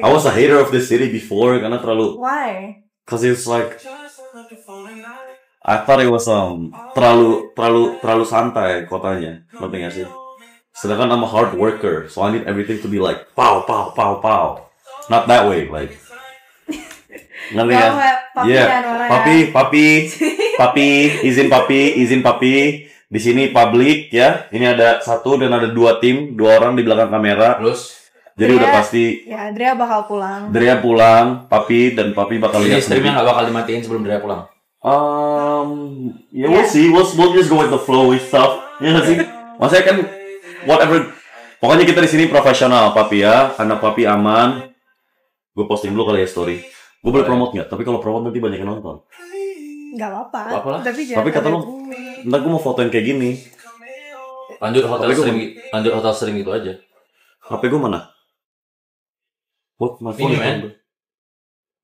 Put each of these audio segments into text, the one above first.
I was a hater of the city before karena terlalu. Why? Cause it's like I thought it was terlalu santai kotanya, ngerti nggak sih? Sedangkan I'm a hard worker, so I need everything to be like pow pow pow pow. Not that way, like. Ngerti kan? Papi, izin papi. Di sini public ya. Ini ada 1 dan ada 2 tim, 2 orang di belakang kamera. Terus jadi udah pasti. Ya, Drea bakal pulang. Drea pulang, papi bakal lihat. Streamnya nggak bakal dimatiin sebelum Drea pulang. We'll see. We'll just go with the flow with stuff. Ya nggak sih? Maksudnya kan whatever. Pokoknya kita di sini profesional, papi ya. Anak papi aman. Gue posting dulu kali ya story. Gue boleh promote nggak? Tapi kalau promote nanti banyak yang nonton. Nggak apa-apa. Tapi kata lu, ntar gue mau fotoin kayak gini. Lanjut hotel sering gitu aja. HP gue mana? Ini men.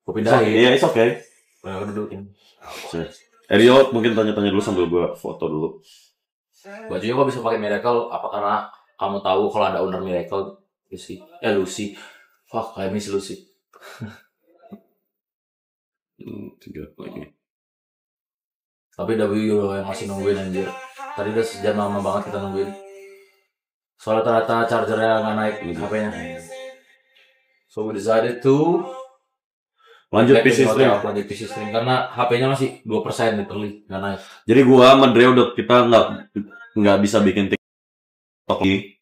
Gue pindahin. Iya, it's okay. Udah dudukin. Elliot mungkin tanya-tanya dulu sambil gue foto dulu. Bajunya kok bisa pakai Miracle? Apa karena kamu tahu kalau ada owner Miracle? Lucy. Fuck, I miss Lucy. 3 lagi. Tapi W yang masih nungguin anjir. Tadi udah sejam lama banget kita nungguin. Soalnya ternyata chargernya nggak naik HP-nya. So we decided to lanjut PC stream karena HP-nya masih 2% literally nggak naik. Jadi gua sama Dre udah kita nggak bisa bikin TikTok lagi.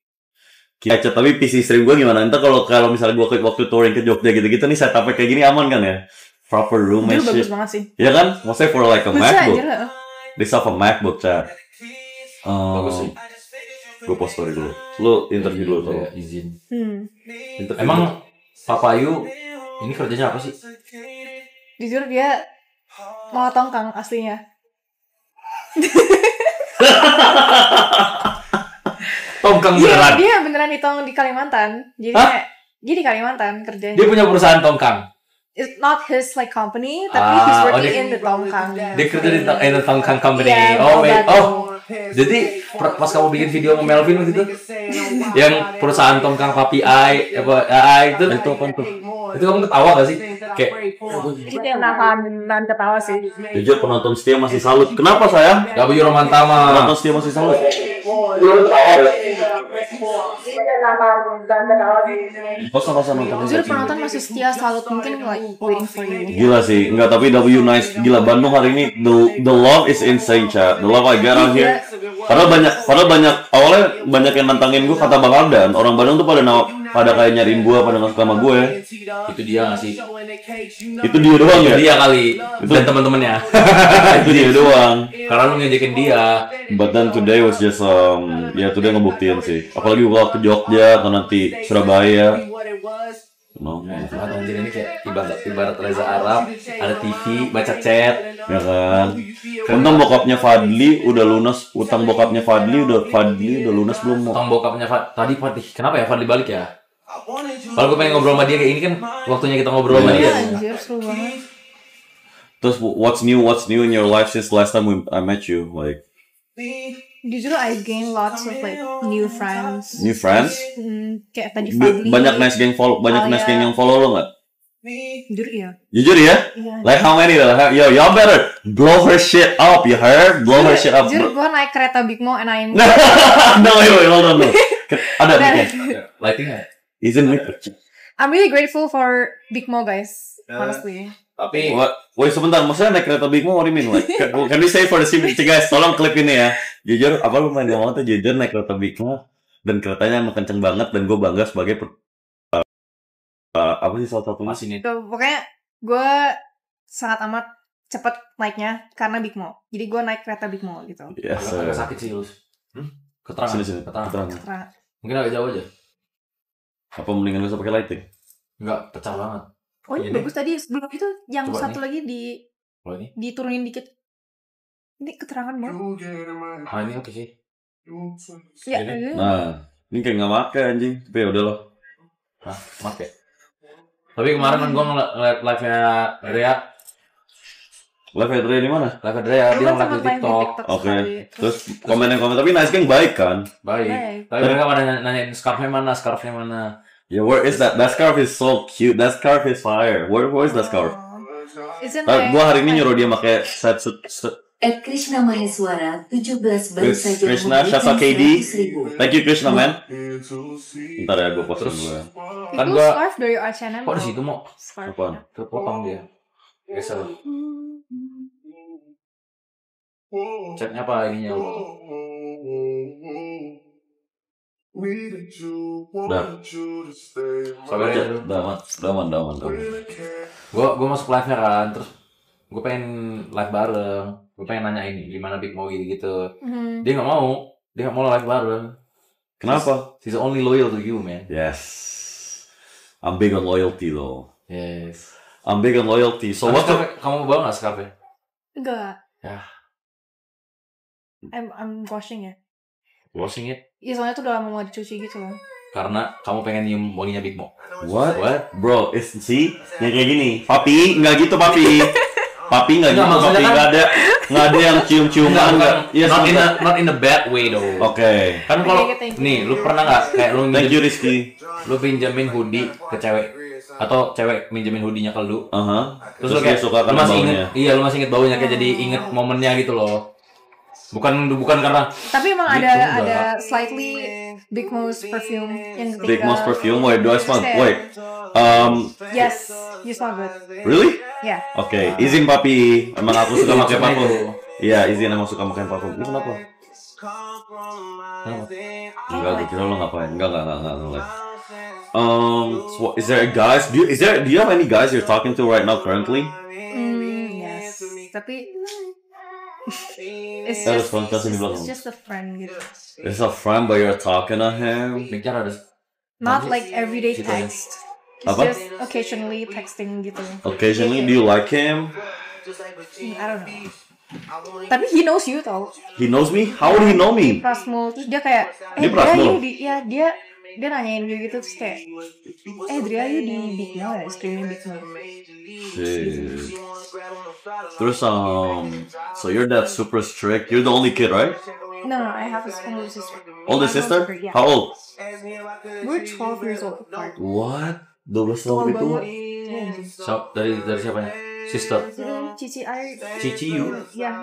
Kita tapi PC stream gua gimana? Entah kalau misalnya gua waktu touring ke Jogja gitu-gitu nih setupnya kayak gini aman kan ya? Proper room and shit. Bagus banget sih. Ya kan? Maksudnya for like a MacBook. Aja, This of a MacBook chat. Bagus sih. Gue post story dulu. Lu interview dulu tuh. Izin. Emang Papa Ayu ini kerjanya apa sih? Jujur dia malah tongkang aslinya. Tongkang beneran? Dia beneran ditong di Kalimantan. Jadi dia di Kalimantan kerjanya. Dia punya perusahaan tongkang? It's not his like company, tapi he's working in the tongkang. Dia kerja di the tongkang company. Yeah, jadi pas kamu bikin video sama Melvin waktu itu, yang perusahaan tongkang Papi itu apa tuh? Itu kamu ketawa gak sih? Kayak itu yang nahan ketawa sih. Jujur penonton setia masih salut. Kenapa sayang? W Romantama. Penonton setia masih salut. Jujur penonton masih setia salut, mungkin like waiting for you. Gila sih, enggak, tapi W nice. Gila, Bandung hari ini the love is insane, chat. The love I get out here. Karena banyak awalnya banyak yang nantangin gue kata Bang Aldan. Orang Bandung tuh pada kayak nyariin gue, pada nggak suka sama gue. Itu dia nggak sih? Itu dia doang ya? Dia kali. Dan teman-temannya. Itu dia doang. Karena lu ngejekin dia. But then today was just today ngebuktiin sih. Apalagi gua ke Jogja atau nanti Surabaya. Anjir ini kayak ibarat Reza Arab, ada TV, baca chat, ya kan. Untung bokapnya Fadli udah lunas, utang bokapnya Fadli udah lunas belum? Utang bokapnya Fadli, kenapa ya Fadli balik ya? Kalau gue pengen ngobrol sama dia kayak ini kan waktunya kita ngobrol sama dia. Anjir, seru banget. Terus what's new in your life since last time I met you? Like Jujur I gain lots of like new friends. New friends? Kayak tadi Fadli. Banyak nice gang yang follow lo nggak? Jujur iya. Jujur ya? Iya. Like how many though? Yo, y'all better blow her shit up, you heard? Blow her shit up. Jujur gue naik kereta Big Mo and I'm No, wait, hold on. Ada lighting nggak? Isn't it? I'm really grateful for Big Mo guys, honestly. Tapi wait sebentar, maksudnya naik kereta Big Mo what do you mean? Like, can we say for the scene guys, tolong klip ini ya. Jujur, apa lu main ngomong tuh jujur naik kereta Big Mo dan keretanya emang kenceng banget dan gue bangga sebagai apa sih salah satunya? Masih nih. Pokoknya gue sangat amat cepet naiknya karena Big Mo. Jadi gue naik kereta Big Mo gitu. Yes. Agak sakit sih lu. Keterangan. Sini. Keterangan. Mungkin agak jauh aja. Apa mendingan gue pakai lighting? Enggak, pecah banget. Oh ini bagus tadi sebelum itu yang coba satu lagi diturunin dikit. Ini keterangan banget. Ini oke sih. Ya. Nah, ini kayak nggak make anjing. Tapi ya udahlah. Hah, make. Tapi kemarin kan gue ngeliat live-nya Rea. Live Rea di mana? Live Rea dia live di TikTok. Oke. Terus komen tapi nice gang baik kan? Baik. Tapi mereka pada nanyain scarf-nya mana. Yeah, where is that? That scarf is so cute. That scarf is fire. Where is that scarf? It's in my... Gua hari ini nyuruh dia pakai set Krishna Maheswara 17 baru saja Krishna, memberikan Shasa KD. 100.000. Thank you Krishna man. Ntar ya gue post dulu ya. Kan Itu gua- scarf dari H&M. Kok di situ mau Scarf. Apaan? kepotong dia? Geser. Chatnya apa ininya? Udah. Sabar ya. Daman. Gue masuk live-nya kan, terus gue pengen live bareng. Gue pengen nanya ini gimana Big Mo gitu. Mhm. Dia nggak mau live bareng. Kenapa? He's only loyal to you, man. Yes. I'm big on loyalty though. Yes. I'm big on loyalty. So Tapi what? scarf- kamu bawa nggak scarfnya? Enggak. Ya. I'm washing it. Washing it Iya, soalnya tuh udah lama mau dicuci gitu loh. karena kamu pengen nyium wanginya Big Mo. What? What? Bro, see? Yang kayak gini. Papi, nggak gitu papi. Papi nggak gitu. Nggak, maksudnya Papi kan- nggak ada yang cium-ciuman nggak. Iya, not in sebentar. not in a bad way though. Oke. Kan kalau Thank you. nih, lu pernah nggak kayak lu Thank you Rizky. lu pinjemin hoodie ke cewek atau cewek minjemin hoodie-nya ke lu? Terus Lu dia kayak suka lu karena masih baunya. inget, iya lu masih inget baunya kayak jadi inget momennya gitu loh. Bukan karena Tapi emang Gitu, ada enggak. slightly Big Mo's perfume yang ketika... Big Mo's perfume. Wait, do I smell? Kayak- Wait. Yes, you smell good. Really? Yeah. Oke, izin papi. Emang aku suka pakai Maksudnya parfum. itu. Iya, izin emang suka pakai parfum. Ini kenapa? Enggak, gue kira lo ngapain? Enggak. So is there guys? Do you have any guys you're talking to right now currently? Yes. Tapi it's Harus just, kontak di belakang. it's just a friend gitu. It's a friend, but you're talking to him. bicara ada Not like everyday Gitu aja. text. It's Apa? just occasionally texting gitu. Occasionally, do you like him? I don't know. Tapi he knows you tau. He knows me. How would he know me? Prasmul terus dia kayak Di Dria Prasmul? you di ya dia nanyain gue gitu terus kayak Dria you di Big Mo ya streaming Big Mo. Shit. Terus so you're that super strict. You're the only kid, right? No, I have a older sister. Older sister? Yeah. How old? We're 12 years old apart. What? 12 Tua tahun itu? banget. dari siapanya? Sister. Cici I. Cici you. Ya.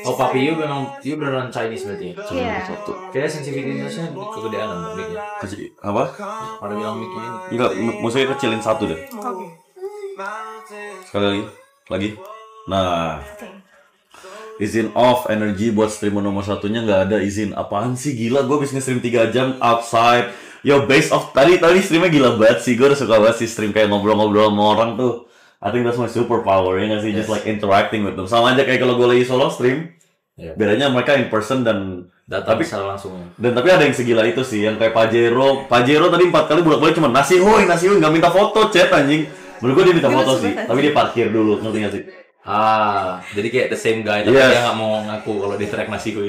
Oh, papi you beneran Chinese berarti ya? Iya. Satu. Kayaknya sensitivitasnya kegedean sama mic-nya. Apa? Pada bilang mic-nya ini. Enggak, maksudnya kecilin satu deh. Oke. Sekali lagi. Nah, izin off energi buat streamer nomor satunya nggak ada izin. Apaan sih, gila, gue bisa nge-stream 3 jam outside. Yo, base off tadi streamnya gila banget sih. Gue udah suka banget sih stream kayak ngobrol-ngobrol sama orang tuh. I think that's my superpower, ya nggak sih? Just like interacting with them. Sama aja kayak kalau gue lagi solo stream. Iya. Bedanya mereka in person dan Datang secara langsung. tapi ada yang segila itu sih, yang kayak Pajero tadi 4 kali bolak-balik cuma nasi woi nggak minta foto chat anjing. Menurut gue dia minta Dia foto lucu sih, banget. tapi dia parkir dulu, ngerti nggak sih? Jadi kayak the same guy tapi Yes. dia nggak mau ngaku kalau dia track nasi gue.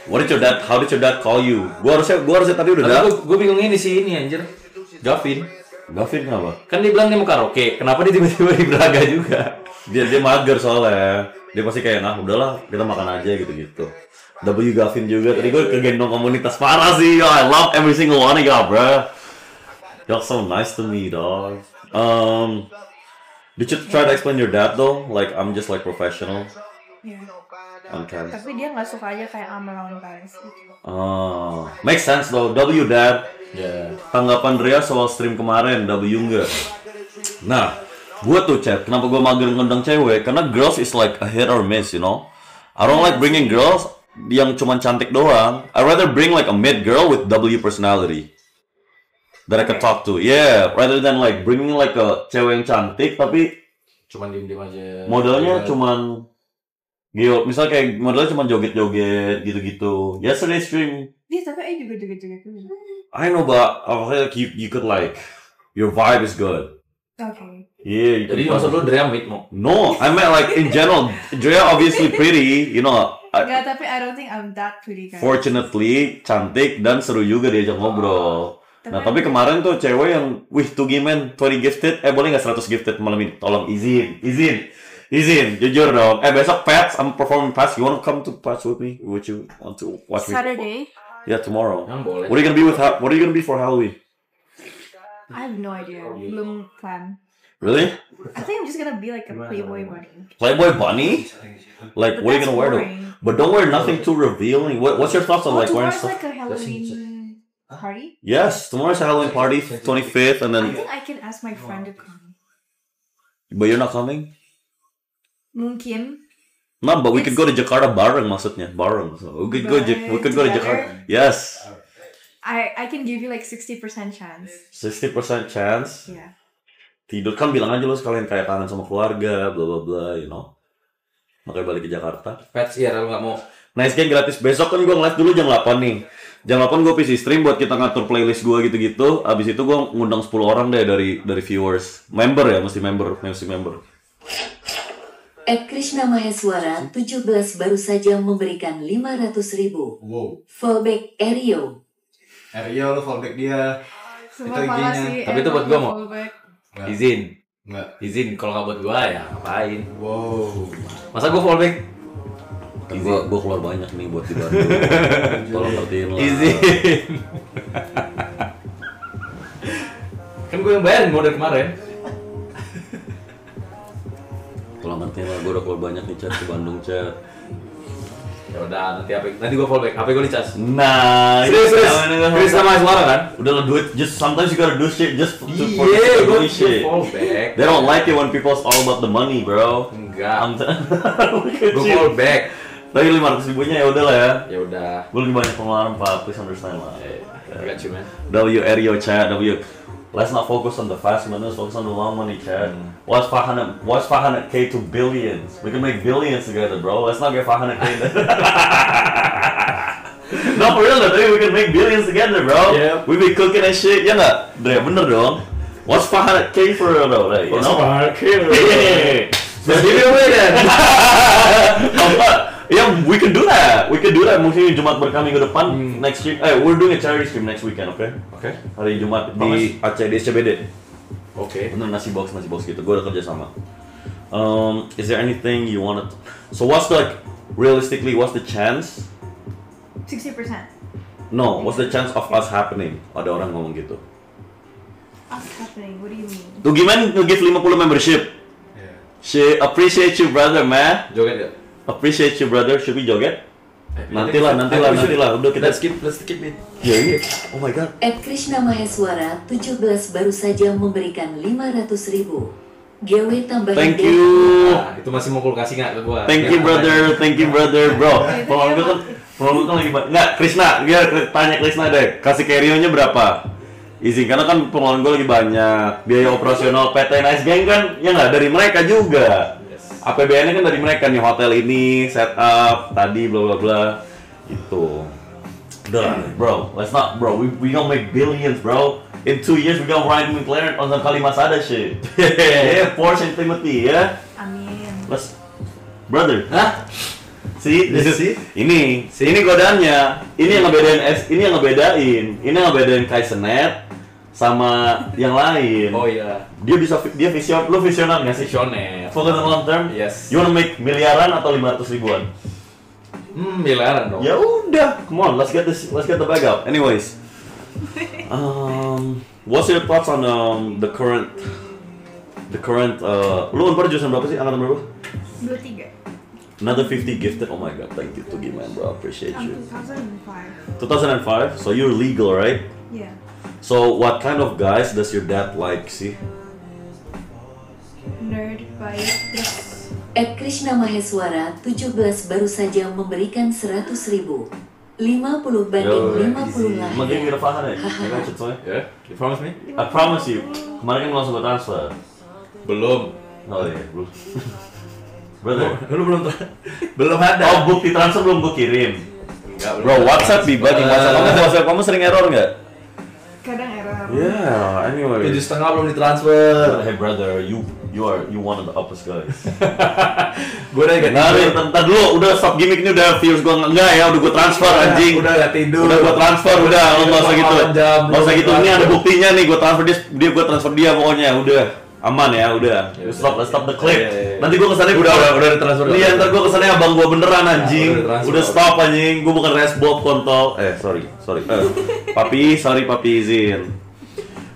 How did your dad call you? Gua harusnya tadi udah Tapi dah. gue bingung ini sih ini anjir. Gavin. Gavin kenapa? Kan dia bilang dia mau karaoke. Kenapa dia tiba-tiba di Braga juga? Dia mager soalnya. Dia pasti kayak udahlah kita makan aja gitu. W Gavin juga. Tadi gue kegendong komunitas parah sih. Yo, I love every single one of y'all, bro. Y'all so nice to me, dog. Did you try to explain your dad though? Like I'm just like professional. Yeah. On cam. Tapi dia nggak suka aja kayak I'm around guys. Gitu. Makes sense though. W dad. Ya. Tanggapan Ria soal stream kemarin, W enggak? Nah, gue tuh chat, kenapa gue mager ngundang cewek? Karena girls is like a hit or miss, you know? I don't like bringing girls yang cuman cantik doang. I rather bring like a mid girl with W personality that I could talk to. Yeah, rather than like bringing like a cewek yang cantik tapi Cuman diem-diem aja. modelnya cuman misalnya kayak modelnya cuman joget-joget gitu-gitu. Yesterday stream, Dia tapi juga joget-joget dulu. I know, but I feel like you could like your vibe is good. Okay. Yeah, you Jadi could. maksud lu Drea meet mo? No, I meant like in general. Drea obviously pretty, you know. Enggak, tapi I don't think I'm that pretty guys. Fortunately cantik dan seru juga diajak ngobrol. Nah tapi kemarin tuh cewek yang Tugi man 20 gifted, boleh nggak 100 gifted malam ini? Tolong izin, jujur dong. Besok Pats, I'm performing Pats. You wanna come to Pats with me? Would you want to watch me? Saturday. Yeah, tomorrow. Yang boleh. What are you gonna be for Halloween? I have no idea. Belum plan. Really? I think I'm just gonna be like a Playboy bunny. Playboy bunny? Like, But what are you that's gonna wear though? boring. But don't wear nothing too revealing. What's your thoughts on like wearing Tomorrow's stuff? like a Halloween party. Yes, tomorrow's a Halloween party, 25th, and I then. think I can ask my friend to come. But you're not coming? Mungkin. No, but we could go to Jakarta bareng maksudnya, bareng. So we could go to Together? Jakarta. Yes. I can give you like 60% chance. 60% chance. Yeah. Tidur kan bilang aja lu sekalian kayak kangen sama keluarga, bla bla bla, you know. Makanya balik ke Jakarta. Pets iya lu nggak mau. Nice Gang gratis. Besok kan gue nge-live dulu jam 8 nih. Jam 8 gue PC stream buat kita ngatur playlist gue gitu-gitu. Abis itu gue ngundang 10 orang deh dari viewers. Member ya, mesti member. Krishna Maheswara 17 baru saja memberikan 500.000. Wow. Fallback Erio. Rio lu fallback dia. Semua Itu malah IG-nya. sih. Tapi itu buat gua mau. fallback. Nggak. Nggak. Izin kalau nggak buat gua ya ngapain? Wow. Masa gua fallback? Kan gue keluar banyak nih buat dibantu. Tolong ngertiin lah. Izin. Kan gua yang bayarin mau dari kemarin. Tolong ngertiin lah, gue udah keluar banyak nih chat ke Bandung chat. Ya udah nanti gua fallback. HP gua dicas. Nah, Serius sama suara kan? Udah lah, do it. Just sometimes you gotta do shit just for Iya, gua shit. fallback. They don't like it when people's all about the money, bro. Enggak. Look at Gua you. fallback. Tapi 500 ribunya ya udah lah ya. Ya udah. Gue lebih banyak pengeluaran Pak, please understand lah. I got you man. W Rio chat, W. Let's not focus on the fast money, let's focus on the long money chat. What's 500k to billions? We can make billions together, bro. Let's not get 500k. No, for real though, we can make billions together, bro. Yeah. We be cooking and shit, ya nggak? Dre, bener dong. What's 500k for real though, Dre? You know? 500k? Let's give it away then. Yeah, we can do that. We can do that. Mungkin Jumat berkah minggu depan next week. We're doing a charity stream next weekend, okay? Oke. Hari Jumat di Aceh di SCBD. Oke. Bener nasi box gitu. Gue udah kerja sama. Is there anything you wanted? So what's the realistically what's the chance? 60%. No, what's the chance of us happening? Ada orang ngomong gitu. What's happening? What do you mean? Tuh gimana nge-give 50 membership? Yeah. Shit, appreciate you brother, man. Joget ya? Appreciate you brother. Should we joget? Nantilah. Udah kita Let's keep it. Ya ini. Oh my god. Krishna Maheswara 17 baru saja memberikan 500.000. GW tambahin. Thank you. Nah, itu masih mau kasih nggak ke gua? Thank you brother, bro. Kalau kan lagi nggak, Krisna, dia tanya Krisna deh, kasih carry-nya berapa? Izin, karena kan pengeluaran gue lagi banyak, biaya operasional PT Nice Gang kan, ya nggak dari mereka juga. APBN-nya kan dari mereka nih, hotel ini, setup, tadi bla bla bla, itu. Udah, bro, let's not, bro, we gonna make billions, bro. In 2 years we gonna ride with Leonard on some Kalimasada shit. Yeah, Porsche and Timothy, ya. Amin. Let's, brother. Hah? See, ini godaannya. Ini yang ngebedain Kaisenet sama yang lain. Oh iya. Dia visioner nggak sih? Visioner. Focus on long term. Yes. You wanna make miliaran atau 500 ribuan? Miliaran dong. Ya udah, come on, let's get the bag out. Anyways, what's your thoughts on the current lu unpar jurusan berapa sih? Angkatan berapa? 23. Another 50 gifted. Oh my god, thank you Tugi man, bro. Appreciate I'm you. 2005. 2005. So you're legal, right? Yeah. So what kind of guys does your dad like? See? Nerd, baik, terus Krishna Maheswara 17 baru saja memberikan 100.000. 50 banding 50 lah. Mau give me the 500? I got you, Toy. Yeah. You promise me? I promise you. Kemarin kan lu langsung gue transfer. Belum. Oh iya, belum. Brother. Lu belum ada. Oh, bukti transfer belum gue kirim. Enggak, belum Bro, ada. WhatsApp dibagi WhatsApp kamu sering error nggak? kadang error. Yeah, anyway. 7,5 belum ditransfer. Hey brother, you one of the uppers guys. Gue udah gak Nah, tidur. bentar dulu, udah stop gimmick ini udah viewers gua enggak ya, udah gua transfer anjing. Udah gak tidur. Udah gua transfer, udah lo nggak usah gitu. Nggak usah gitu, ini ada buktinya nih, gua transfer gua transfer dia pokoknya, udah aman ya, udah. Ya, Stop the clip. Ya. Nanti gua kesannya Udah ditransfer. Iya, ntar gua kesannya abang gua beneran anjing. udah transfer. Udah stop anjing, gua bukan resbot kontol. Sorry. Papi izin.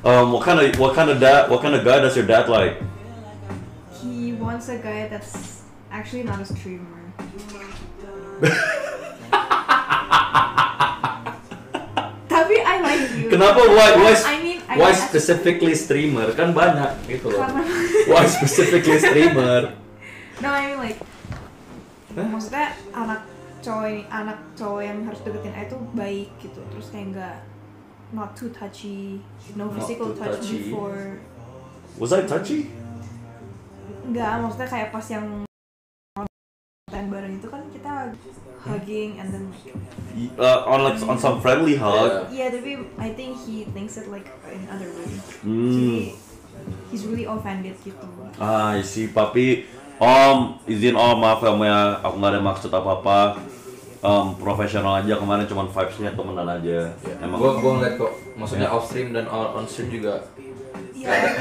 What kind of guy does your dad like? He wants a guy that's actually not a streamer. Tapi I like you. Kenapa? I Why mean, specifically streamer? Kan banyak gitu loh. Karena- Why specifically streamer? No, I mean like, maksudnya anak cowok yang harus deketin itu baik gitu, terus kayak nggak not too touchy, no Not physical too touch touchy. before. Was I touchy? Nggak, maksudnya kayak pas yang main bareng itu kan kita hugging and then On some friendly hug. yeah, tapi I think he thinks it like in other way. Hmm. Jadi he's really offended gitu. Ah, I see, papi. Izin maaf ya, aku nggak ada maksud apa-apa. Profesional aja, kemarin cuman vibes-nya temenan aja. Emang. Gua ngeliat kok, maksudnya off stream dan on stream juga. Yeah,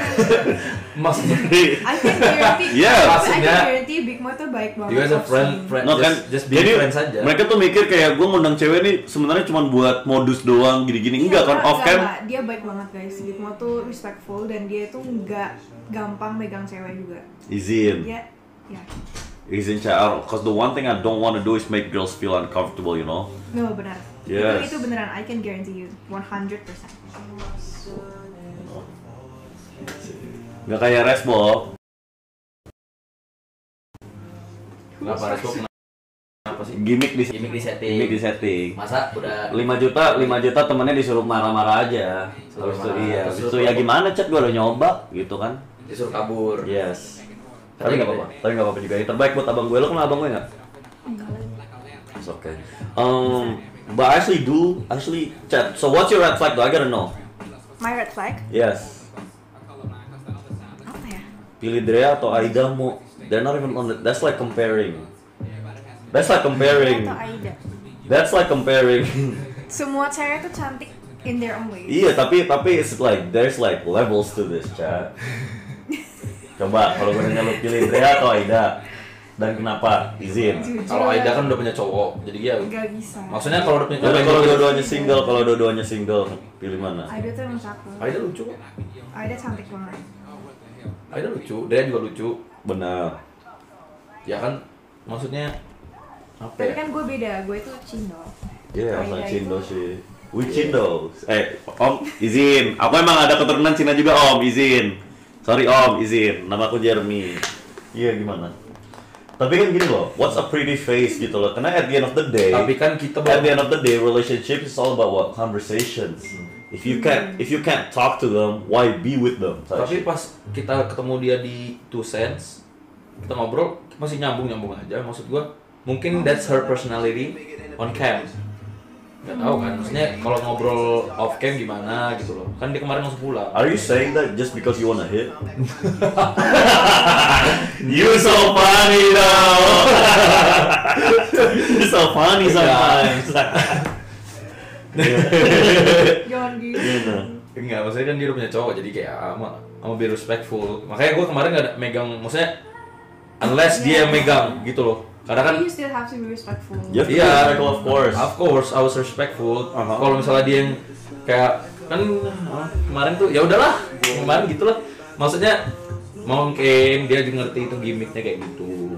Maksudnya, I can guarantee. Yeah. I can Maksudnya, guarantee Big Mo tuh baik banget. you guys are off stream. friend, No, kan, just being jadi friends aja. mereka tuh mikir kayak gue ngundang cewek nih sebenarnya cuma buat modus doang gini-gini. Enggak kan, off cam. Enggak. Dia baik banget guys. Big Mo tuh respectful dan dia tuh nggak gampang megang cewek juga. Izin. Dia, ya. Izin chat. Cause the one thing I don't want to do is make girls feel uncomfortable, you know. No, benar. Yes. Itu beneran. I can guarantee you 100%. Nggak kayak Resbo. Kenapa Resbo? Kenapa sih? Gimmick di Gimmick di setting. Gimmick di setting. Masa udah 5 juta temennya disuruh marah-marah aja. Habis itu marah. habis itu ya gimana chat gue udah nyoba gitu kan. disuruh kabur. Yes. Tapi Tapi nggak gitu apa-apa. Tapi nggak apa-apa juga. Yang terbaik buat abang gue. Lo kenal abang gue nggak? It's okay. But I actually chat. So what's your red flag though? I gotta know. My red flag? Yes. Apa ya? Pilih Drea atau Aida mau. They're not even on it. That's like comparing. That's like comparing. Atau Aida. That's like comparing. Semua cewek tuh cantik in their own way. Iya, tapi it's like there's like levels to this, chat. Coba kalau gue nanya lu pilih Drea atau Aida dan kenapa? Izin. Jujur, Kalau Aida kan udah punya cowok, jadi dia nggak bisa. maksudnya kalau udah punya Tapi cowok, kalau dua-duanya single, pilih mana? Aida tuh emang cakep. Aida lucu kok. Aida cantik banget. Aida lucu, dia juga lucu. Benar. Ya kan, maksudnya apa Tapi ya? kan gue beda, gue itu Cindo. Iya, Aida orang itu- Cindo sih. We Cindo. Om, izin. Aku emang ada keturunan Cina juga, Om. Izin. Sorry, Om. Izin. Nama aku Jeremy. Iya, gimana? Tapi kan gini loh, what's a pretty face gitu loh. Karena at the end of the day, Tapi kan kita at the end of the day, relationship is all about what? Conversations. If you can't talk to them, why be with them? Tapi pas kita ketemu dia di Two Sense, kita ngobrol masih nyambung aja. Maksud gua, mungkin that's her personality on cam. Gak tahu kan, maksudnya kalau ngobrol off cam gimana gitu loh. Kan dia kemarin langsung pulang. Are you saying that just because you wanna hit? You so funny though. You so funny sometimes. Jangan gitu. Gitu. Enggak, maksudnya kan dia udah punya cowok, jadi kayak sama be respectful. Makanya gue kemarin gak ada megang, maksudnya unless dia yang megang gitu loh. Karena kan You still have to be respectful. You have to be Iya, respectful, of course. Of course, I was respectful. Uh-huh. Kalau misalnya dia yang kayak kan kemarin tuh ya udahlah, kemarin gitulah. Maksudnya mungkin dia juga ngerti itu gimmicknya kayak gitu.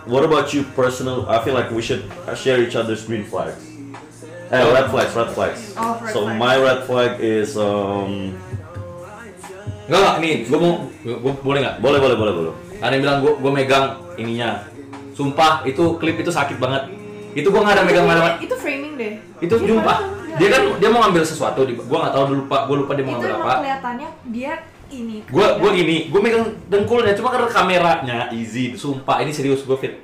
What about you personal? I feel like we should share each other's green flags. Red flags. Oh, red So flags. my red flag is Enggak, nih, gue boleh nggak? boleh. Ada yang bilang gue megang ininya. Sumpah, itu klip itu sakit banget. Itu gue nggak ada megang mana-mana. Itu framing deh. Itu Dia sumpah. padahal enggak. Dia kan dia mau ngambil sesuatu. Gue nggak tahu gue lupa dia mau Itu ngambil emang apa. kelihatannya dia ini. Gue gini, gue megang dengkulnya cuma karena kameranya izin, sumpah ini serius gue fit.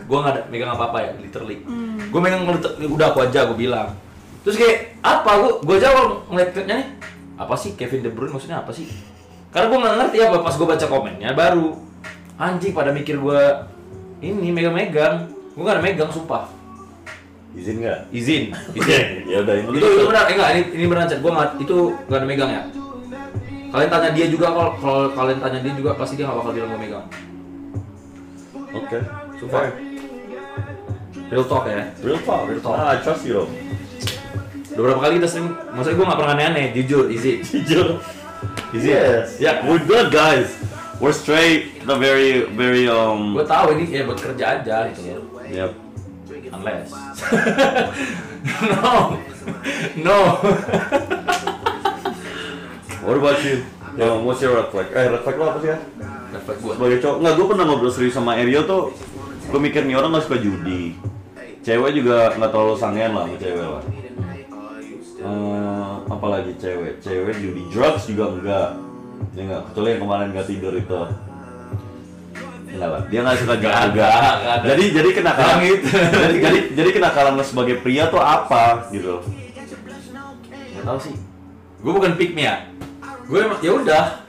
Gue nggak ada megang apa-apa ya, literally. Gue megang udah aku aja gue bilang. Terus kayak apa? Gue jawab ngeliat klipnya nih. Apa sih Kevin De Bruyne maksudnya apa sih? Karena gue nggak ngerti apa, pas gue baca komennya baru anjing pada mikir gue ini megang-megang. Gue nggak ada megang, sumpah. Izin nggak? Izin. Ya udah ini. Itu benar, enggak ini benar chat. Gue nggak, itu nggak ada megang ya. Kalian tanya dia juga, kalau kalian tanya dia juga pasti dia nggak bakal bilang gue megang. Oke. Sumpah. Real talk ya. Real talk. Real talk. I trust you though. Udah berapa kali kita sering, maksudnya gue gak pernah aneh-aneh, jujur, easy. Jujur. Yes. Yeah, we're good guys. We're straight. The very Gue tahu ini ya buat kerja aja gitu. Yep. Unless. No. What about you? What's your red flag? Red flag lo apa sih ya? Dapat gue. Sebagai cowok, nggak, gue pernah ngobrol serius sama Ariel tuh. Gue mikir nih orang nggak suka judi. Cewek juga nggak terlalu sangean lah sama cewek lah. Apalagi cewek judi, drugs juga enggak. Ya enggak, kecuali yang kemarin nggak tidur itu. Enggak lah, dia nggak suka drugs juga. Jadi kenakalan gitu. jadi kenakalan lo sebagai pria tuh apa gitu? Gak tau sih. Gue bukan pick me ya. Gue emang ya udah.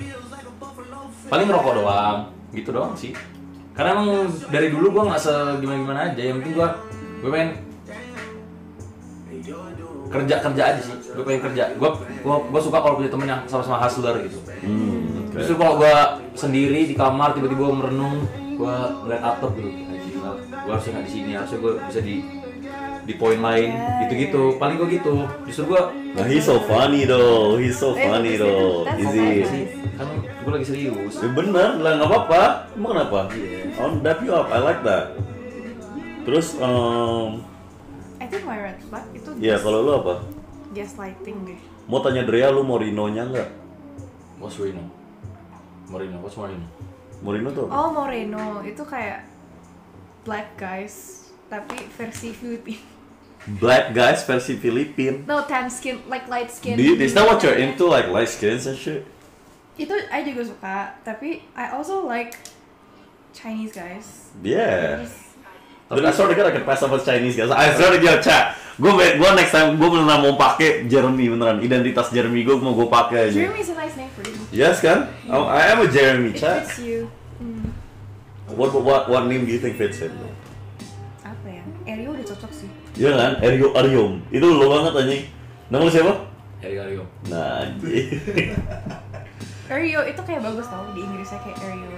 Paling ngerokok doang, gitu doang sih. Karena emang dari dulu gue nggak segimana aja. Yang penting gue pengen kerja aja sih. Gue pengen kerja. Gue suka kalau punya temen yang sama-sama hustler gitu. Okay. Justru kalau gue sendiri di kamar tiba-tiba merenung, gue ngeliat atap gitu. Gue harusnya nggak di sini, harusnya gue bisa di poin lain, gitu-gitu. Paling gue gitu. Justru gue. Nah, he's so funny though. That's Easy. nice. Kan gue lagi serius. Ya bener lah, nggak apa-apa. Emang kenapa? I'll dap you up. I like that. Terus, I think my red flag itu ya kalau lu apa? gaslighting deh. Mau tanya Drea, lu Morino-nya nggak? What's Morino? What's Morino? Morino tuh? Oh, Moreno itu kayak black guys tapi versi Filipina. Black guys versi Filipin. No, tan skin, like light skin. Is that what you're into, like light skins and shit? Itu I juga suka, tapi I also like Chinese guys. Yeah. Terus, But I swear to God I can pass up as Chinese guys. I swear to God, chat. Gue next time gue beneran mau pakai Jeremy beneran. Identitas Jeremy gue mau gue pakai aja. Jeremy is a nice name for you. Yes kan? I am a Jeremy, It chat. fits you. What name do you think fits him? Apa ya? Ario udah cocok sih. Iya kan? Arium. Itu lo banget anjing. Nama lu siapa? Ario. Nah, anjing. Ario itu kayak bagus tau di Inggrisnya kayak Ario.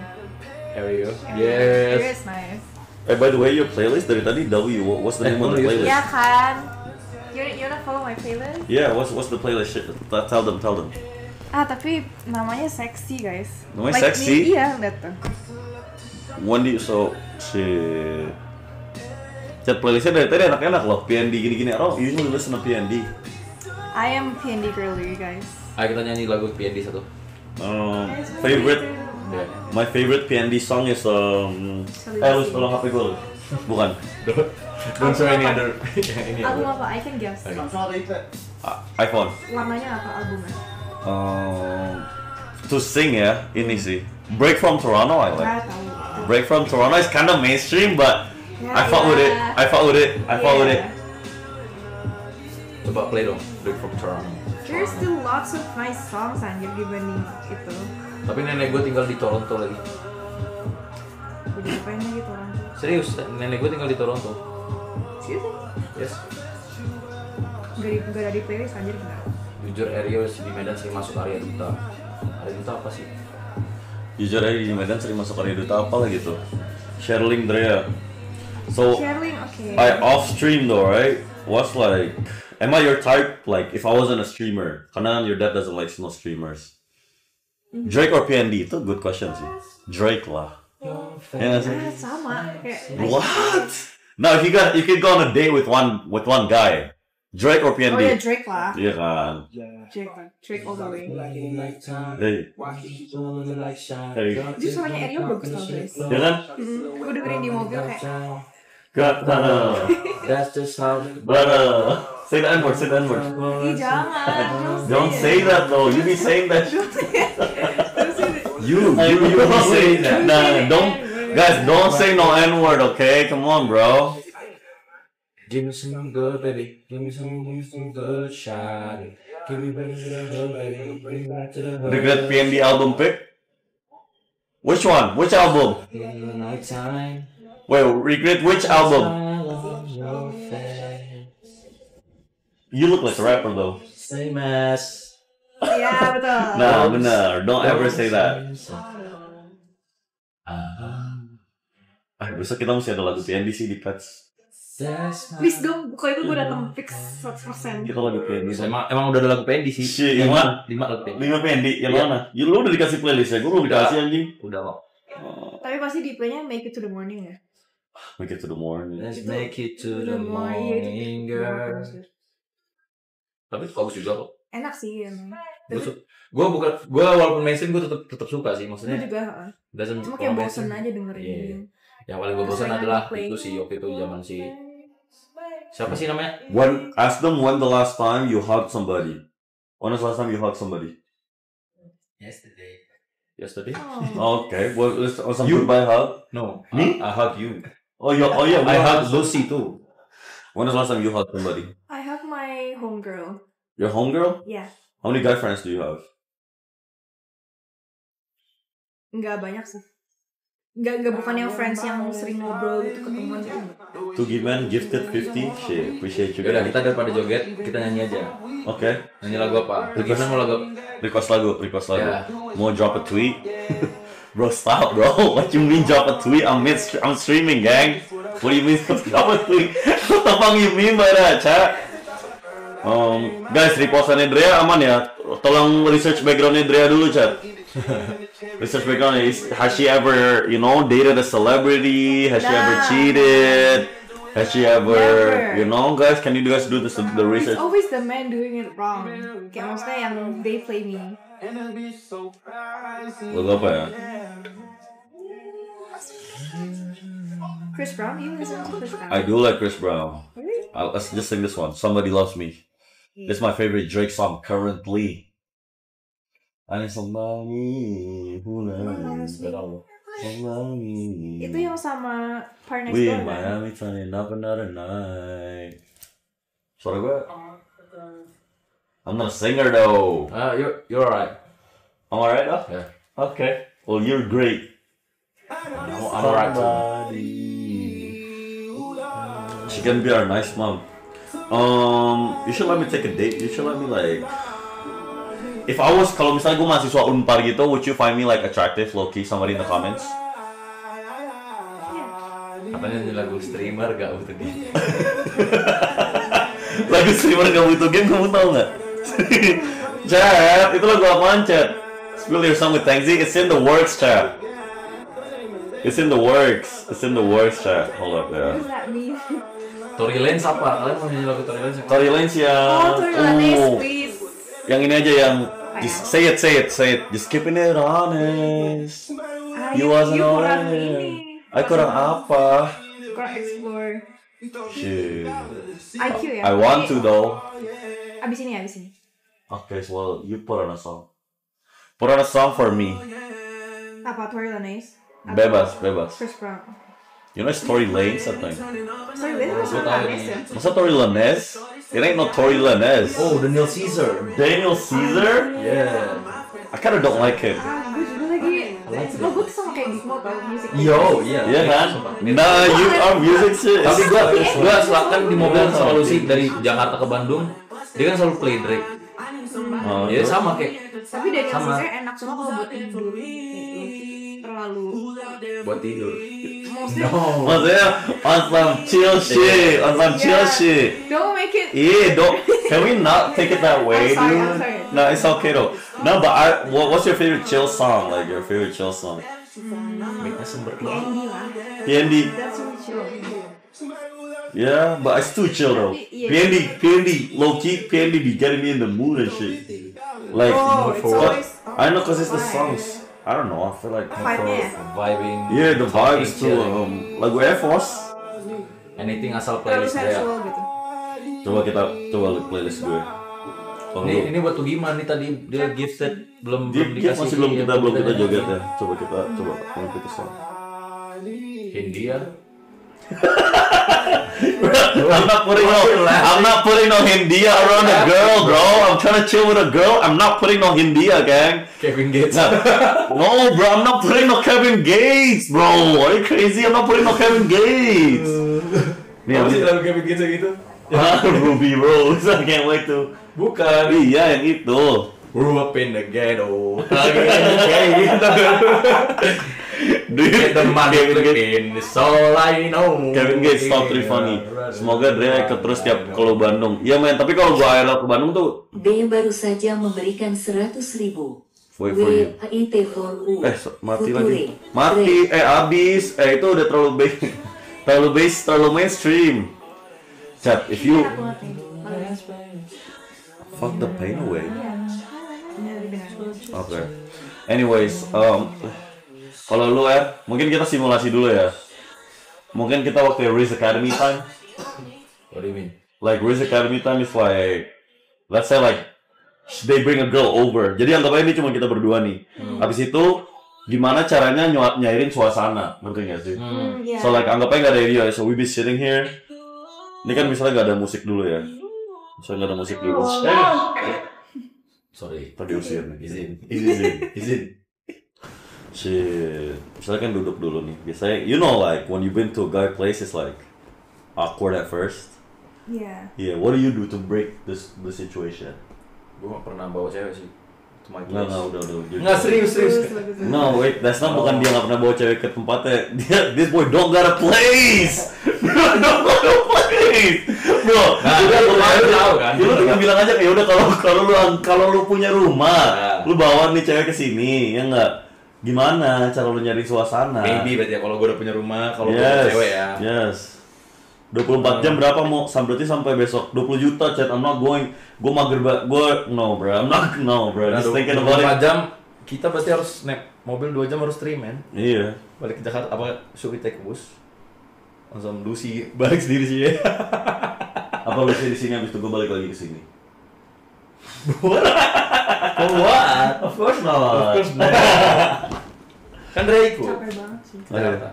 Ario. Ario Yes. is nice. By the way, your playlist dari tadi W. What's the name of the playlist? Ya kan? You wanna follow my playlist? Yeah, what's the playlist? Shit, tell them. Ah, tapi namanya seksi guys. Namanya Like seksi? Iya, lihat tuh. Wendy, so shit. Chat playlistnya dari tadi enak-enak loh. PND gini-gini. Oh, usually listen to PND. I am PND girly guys. Ayo kita nyanyi lagu PND satu. Favorite. Ya. My favorite PND song is lu tolong HP gue. Bukan. Don't show any other. Ini Album apa? I can guess. iPhone. Warnanya apa albumnya? To sing ya, ini sih. Break from Toronto I like. Nggak tahu. Break from Toronto is kind of mainstream, but Ya, I fuck with it. I fuck with it. Yeah. Coba play dong. Break from Toronto. There's still lots of nice songs anjir dibanding itu. Tapi nenek gue tinggal di Toronto lagi. Udah ngapain lagi tuh orang? Serius, nenek gue tinggal di Toronto. Serius? Yes. Gak ada di playlist anjir benar. Jujur Ario di Medan sering masuk area duta. Area duta apa sih? Jujur aja di Medan sering masuk area duta apa lah gitu. Sherling Drea. So Sharing, okay. I off stream though, right? What's like? Am I your type? Like if I wasn't a streamer, karena your dad doesn't like no streamers. Drake or PND? Itu good question sih. Drake lah. Ya nggak sih? Sama kayak What? Now if you go on a date with one guy, Drake or PND? Oh ya Drake lah. Iya kan. Drake all the way. Hey. Hey. Justru suaranya Ario bagus tau guys. Ya kan? Gue dengerin di mobil kayak Got That's just how. Brother. Say the N-word. ih jangan. Don't say that though. You be saying that shit. You be saying that. Nah, don't say no N-word, okay? Come on, bro. Give me some good, baby. Give me some good shot. Give me baby good, baby. Bring me back to the hood. Regret PND album pick? Which one? Which album? In the nighttime. Wait, regret which album? I love your face. You look like a rapper though. Same as. Iya betul. Nah, bener. Don't ever say that. Besok kita mesti ada lagu PND sih di Pets. Please dong, pokoknya itu gue datang fix 100%. Kita lagu Pendi. Emang udah ada lagu Pendi sih. Shit, yang mana? 5 lagu Pendi. 5 Pendi, yang Iya. mana? Ya, lu udah dikasih playlist ya, gue belum dikasih anjing. Udah kok. Tapi pasti di playnya Make It To The Morning ya. Make it to the morning. Let's make it to the morning, girl. Tapi bagus juga kok. Enak sih emang. Gue walaupun mainstream gue tetap suka sih, Gue maksudnya. juga, Doesn't cuma kayak bosen mainstream. aja dengerin. Iya. Yang paling gue bosan Kesayangan adalah play. itu sih waktu itu zaman si siapa sih namanya? Ask them when the last time you hugged somebody. When was the last time you hugged somebody? Yesterday? Oh. Okay, well, let's some You? goodbye hug. No, Me? I hug you. Oh yeah, I hug Lucy too. When was the last time you hugged somebody? I have my homegirl. Your homegirl? Ya, How many guy friends do you have? nggak banyak sih. Nggak bukan yang friends yang sering ngobrol gitu ketemuan gitu. To give man gifted 50? Shit, appreciate you Yaudah guys. kita daripada joget kita nyanyi aja. Okay, Nyanyi lagu apa? Gimana mau lagu? request lagu. Yeah. Mau drop a tweet? Bro, stop, bro. What you mean drop a tweet? I'm streaming, gang. What do you mean drop a tweet? What the fuck you mean by that, chat? Guys, repostan Drea aman ya? Tolong research background Drea dulu, chat. Research background is, has she ever, dated a celebrity? Has she ever Nah. cheated? Has she ever, Never. guys, can you guys do this, the It's research? always the man doing it wrong. Kayak maksudnya yang they play me. Lagu apa ya? Chris Brown, you listen to Chris Brown? I do like Chris Brown. Really? Let's just sing this one. Somebody Loves Me. This is my favorite Drake song currently. I need somebody who loves me. Somebody. Itu yang sama Par Next We Door in kan? Miami turning up another night. Suara gue. I'm not a singer though. You're alright. I'm alright though? Yeah. Okay. Well, you're great. I'm alright too. She can be our nice mom. You should let me take a date. You should let me like. If I was, kalau misalnya gue mahasiswa Unpar gitu, would you find me like attractive, low key? Somebody in the comments. Katanya ini lagu streamer gak butuh game. Lagu streamer gak butuh game, kamu tau nggak? Chat, itu lagu apaan, Chat? Spill your song with Tangzi. It's in the works, Chat. It's in the works. It's in the works, Chat. Hold up, What ya. does that mean? Tory Lanez apa? Kalian mau nyanyi lagu Tory Lanez? Tory Lanez yang. Oh, Tory Lanez, please. Yang ini aja yang. Just say it. Just keeping it honest. You wasn't kurang honest. ini. I kurang apa? Kurang explore. Shit. IQ ya? I want to though. Abis ini. Okay, so well, you put on a song. Put on a song for me. Apa, Tory Lanez? Bebas. Chris Brown. You know it's Tory Lanez, I think. Tory Lanez Gue sama tahu Lanez ya? Masa Tory Lanez? It ain't no Tory Lanez. Oh, Daniel Caesar. Daniel Caesar? Yeah. I kinda don't like him. Gue juga lagi. Lo gue tuh sama kayak Big Mo tau musik. Yo, iya. Iya kan? Nah, you are music shit. Tapi gua selatan di mobil sama Lucy dari Jakarta ke Bandung, dia kan selalu play Drake. Ya sama kayak Tapi Daniel Sama. Caesar enak cuma kalau buat tidur gitu. Terlalu. buat tidur. Maksudnya, Maksudnya on some chill shit, on some chill Yeah. shit. don't make it. Yeah, don't. Can we not take it that way, I'm sorry, dude? I'm sorry. No, it's okay though. No, but what's your favorite chill song? Like your favorite chill song? Mic-nya sumber. PND lah. PND. That's really chill. Yeah, but it's too chill though. Yeah. PND, low key, PND be getting me in the mood and shit. Like, Oh, it's always. I know cause it's the songs. I don't know. I feel like Vibe-nya. Vibing. yeah, the vibe is too chilling. lagu Air Force. Anything asal Terlalu playlist dia. sensual gitu. Coba playlist gue. Ini buat tuh gimana nih tadi dia gifted belum Gift dikasih. masih belum kita nyanyi. joget ya. Coba mau kita song. Hindia. I'm not putting no Hindia around a girl, bro. I'm trying to chill with a girl. I'm not putting no Hindia, gang. Kevin Gates. No, bro, I'm not putting no Kevin Gates, bro. Are you crazy? I'm not putting no Kevin Gates. Nih, Apa sih lagu Kevin Gates gitu? Ruby Rose. I can't wait to. Bukan. Iya, yang itu. Grew up in the ghetto. Kayak gitu. Get the money Philippines, it's all I know. Kevin Gates top 3 funny. Semoga Drea ikut terus tiap kalau Bandung. Iya men, tapi kalau gua IRL ke Bandung tuh B baru saja memberikan 100.000. Wait for you. WIT4U. Mati lagi. Mati, abis. Itu udah terlalu base, terlalu mainstream. Chat, if you Enak banget nih. fuck the pain away. Ini lebih dengar. Oke. Anyways, kalau lu mungkin kita simulasi dulu ya. Mungkin kita waktu Riz Academy time. What do you mean? Like Riz Academy time is like, let's say like they bring a girl over. Jadi anggap aja ini cuma kita berdua nih. Habis itu gimana caranya nyairin suasana, ngerti nggak sih? Yeah. So like anggap aja nggak ada video, so we be sitting here. Ini kan misalnya nggak ada musik dulu ya. Misalnya nggak ada musik dulu. Sorry. Tadi usir nih. Izin. Shit. Misalnya kan duduk dulu nih. Biasanya, you know like when you been to a guy place, it's like awkward at first. Yeah. Yeah. What do you do to break the situation? Gue gak pernah bawa cewek sih. To my Nggak, place. udah. Nggak, serius. No, wait, that's not bukan dia nggak pernah bawa cewek ke tempatnya. This boy don't got a place. Don't got a place. Bro, udah lu tahu kan? Lu tinggal bilang aja ya udah kalau lu punya rumah, lu bawa nih cewek ke sini, ya enggak? Gimana cara lu nyari suasana? Maybe berarti ya kalau gue udah punya rumah, kalau gue punya cewek ya. Yes. 24 jam berapa mau? Berarti sampai besok 20 juta chat. I'm not going. Gue mager banget. No bro. I'm not. No bro. Nah, Just thinking about 24 it. jam kita berarti harus naik mobil 2 jam harus stream man. Iya. Balik ke Jakarta apa should we take a bus? Langsung Lucy balik sendiri sih ya. Apa lu sih di sini habis itu gue balik lagi ke sini? For what? Of course not. Kan Drea ikut. Capek banget sih. Jakarta.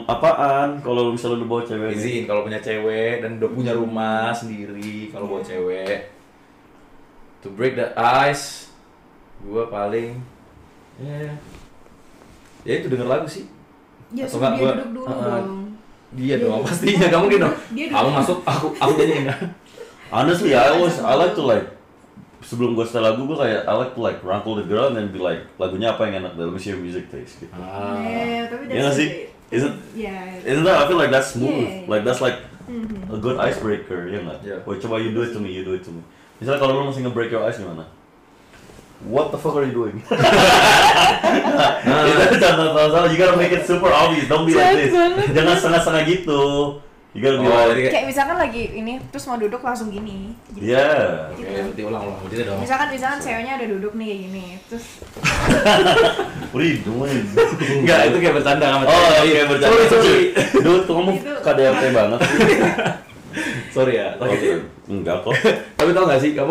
Apaan kalau misalnya lu bawa cewek? Izin kalau punya cewek dan udah punya rumah sendiri kalau bawa cewek. To break the ice, gua paling ya itu denger lagu sih. Ya Atau suruh nggak dia gua- duduk dulu dong. Dia dong pastinya kamu mungkin dong. Dia Kamu duduk. masuk aku nyanyiin. Honestly, I like to like sebelum gue setel lagu gue kayak I like to like rangkul the girl and then be like lagunya apa yang enak, let me see your music taste gitu. Tapi Iya nggak sih? Isn't Yeah. that I feel like that's smooth, Yeah. like that's like a good icebreaker, ya nggak? Yeah. Wait, coba you do it to me. Misalnya kalau lu masih nge-break your ice gimana? What the fuck are you doing? Itu contoh-contoh, you gotta make it super obvious, don't be like this. Jangan setengah-setengah gitu. You gotta be like, Kayak misalkan lagi ini terus mau duduk langsung gini. Gitu. yeah. Oke, berarti ulang jadi dong. Misalkan ceweknya ada duduk nih kayak gini, terus What are you doing? Enggak, itu kayak bercanda sama Oh, iya bercanda. Sorry. Dude, kamu Itu. KDRT banget. Sorry ya. Oke. Enggak kok. Tapi tau gak sih kamu?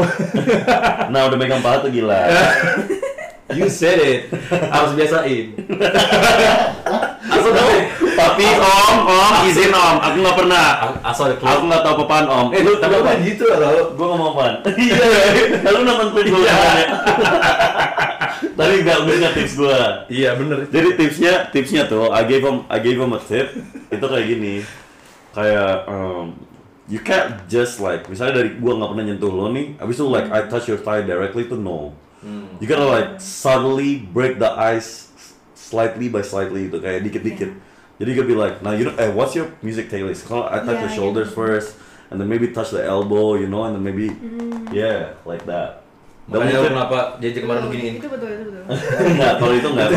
Nah, udah megang paha tuh gila. You said it. Harus biasain. Asal dong. Papi, om, izin om. Aku nggak pernah. Asal Aku nggak tahu apaan om. tapi apa gitu atau? Gue ngomong apaan? Iya. Lalu nonton klip gue ya. Tapi gue nggak tips gue. Iya bener. Jadi tipsnya tuh, I gave him a tip. Itu kayak gini. Kayak you can't just like misalnya dari gue nggak pernah nyentuh lo nih. Abis itu like I touch your thigh directly to no. You gotta like subtly break the ice slightly by slightly itu kayak dikit-dikit. Jadi you could be like, now you know, what's your music taste? Kalau I touch the Yeah, shoulders first, and then maybe touch the elbow, you know, and then maybe yeah, like that. Dan Makanya mungkin kenapa JJ kemarin beginiin? itu betul. enggak, kalau itu enggak.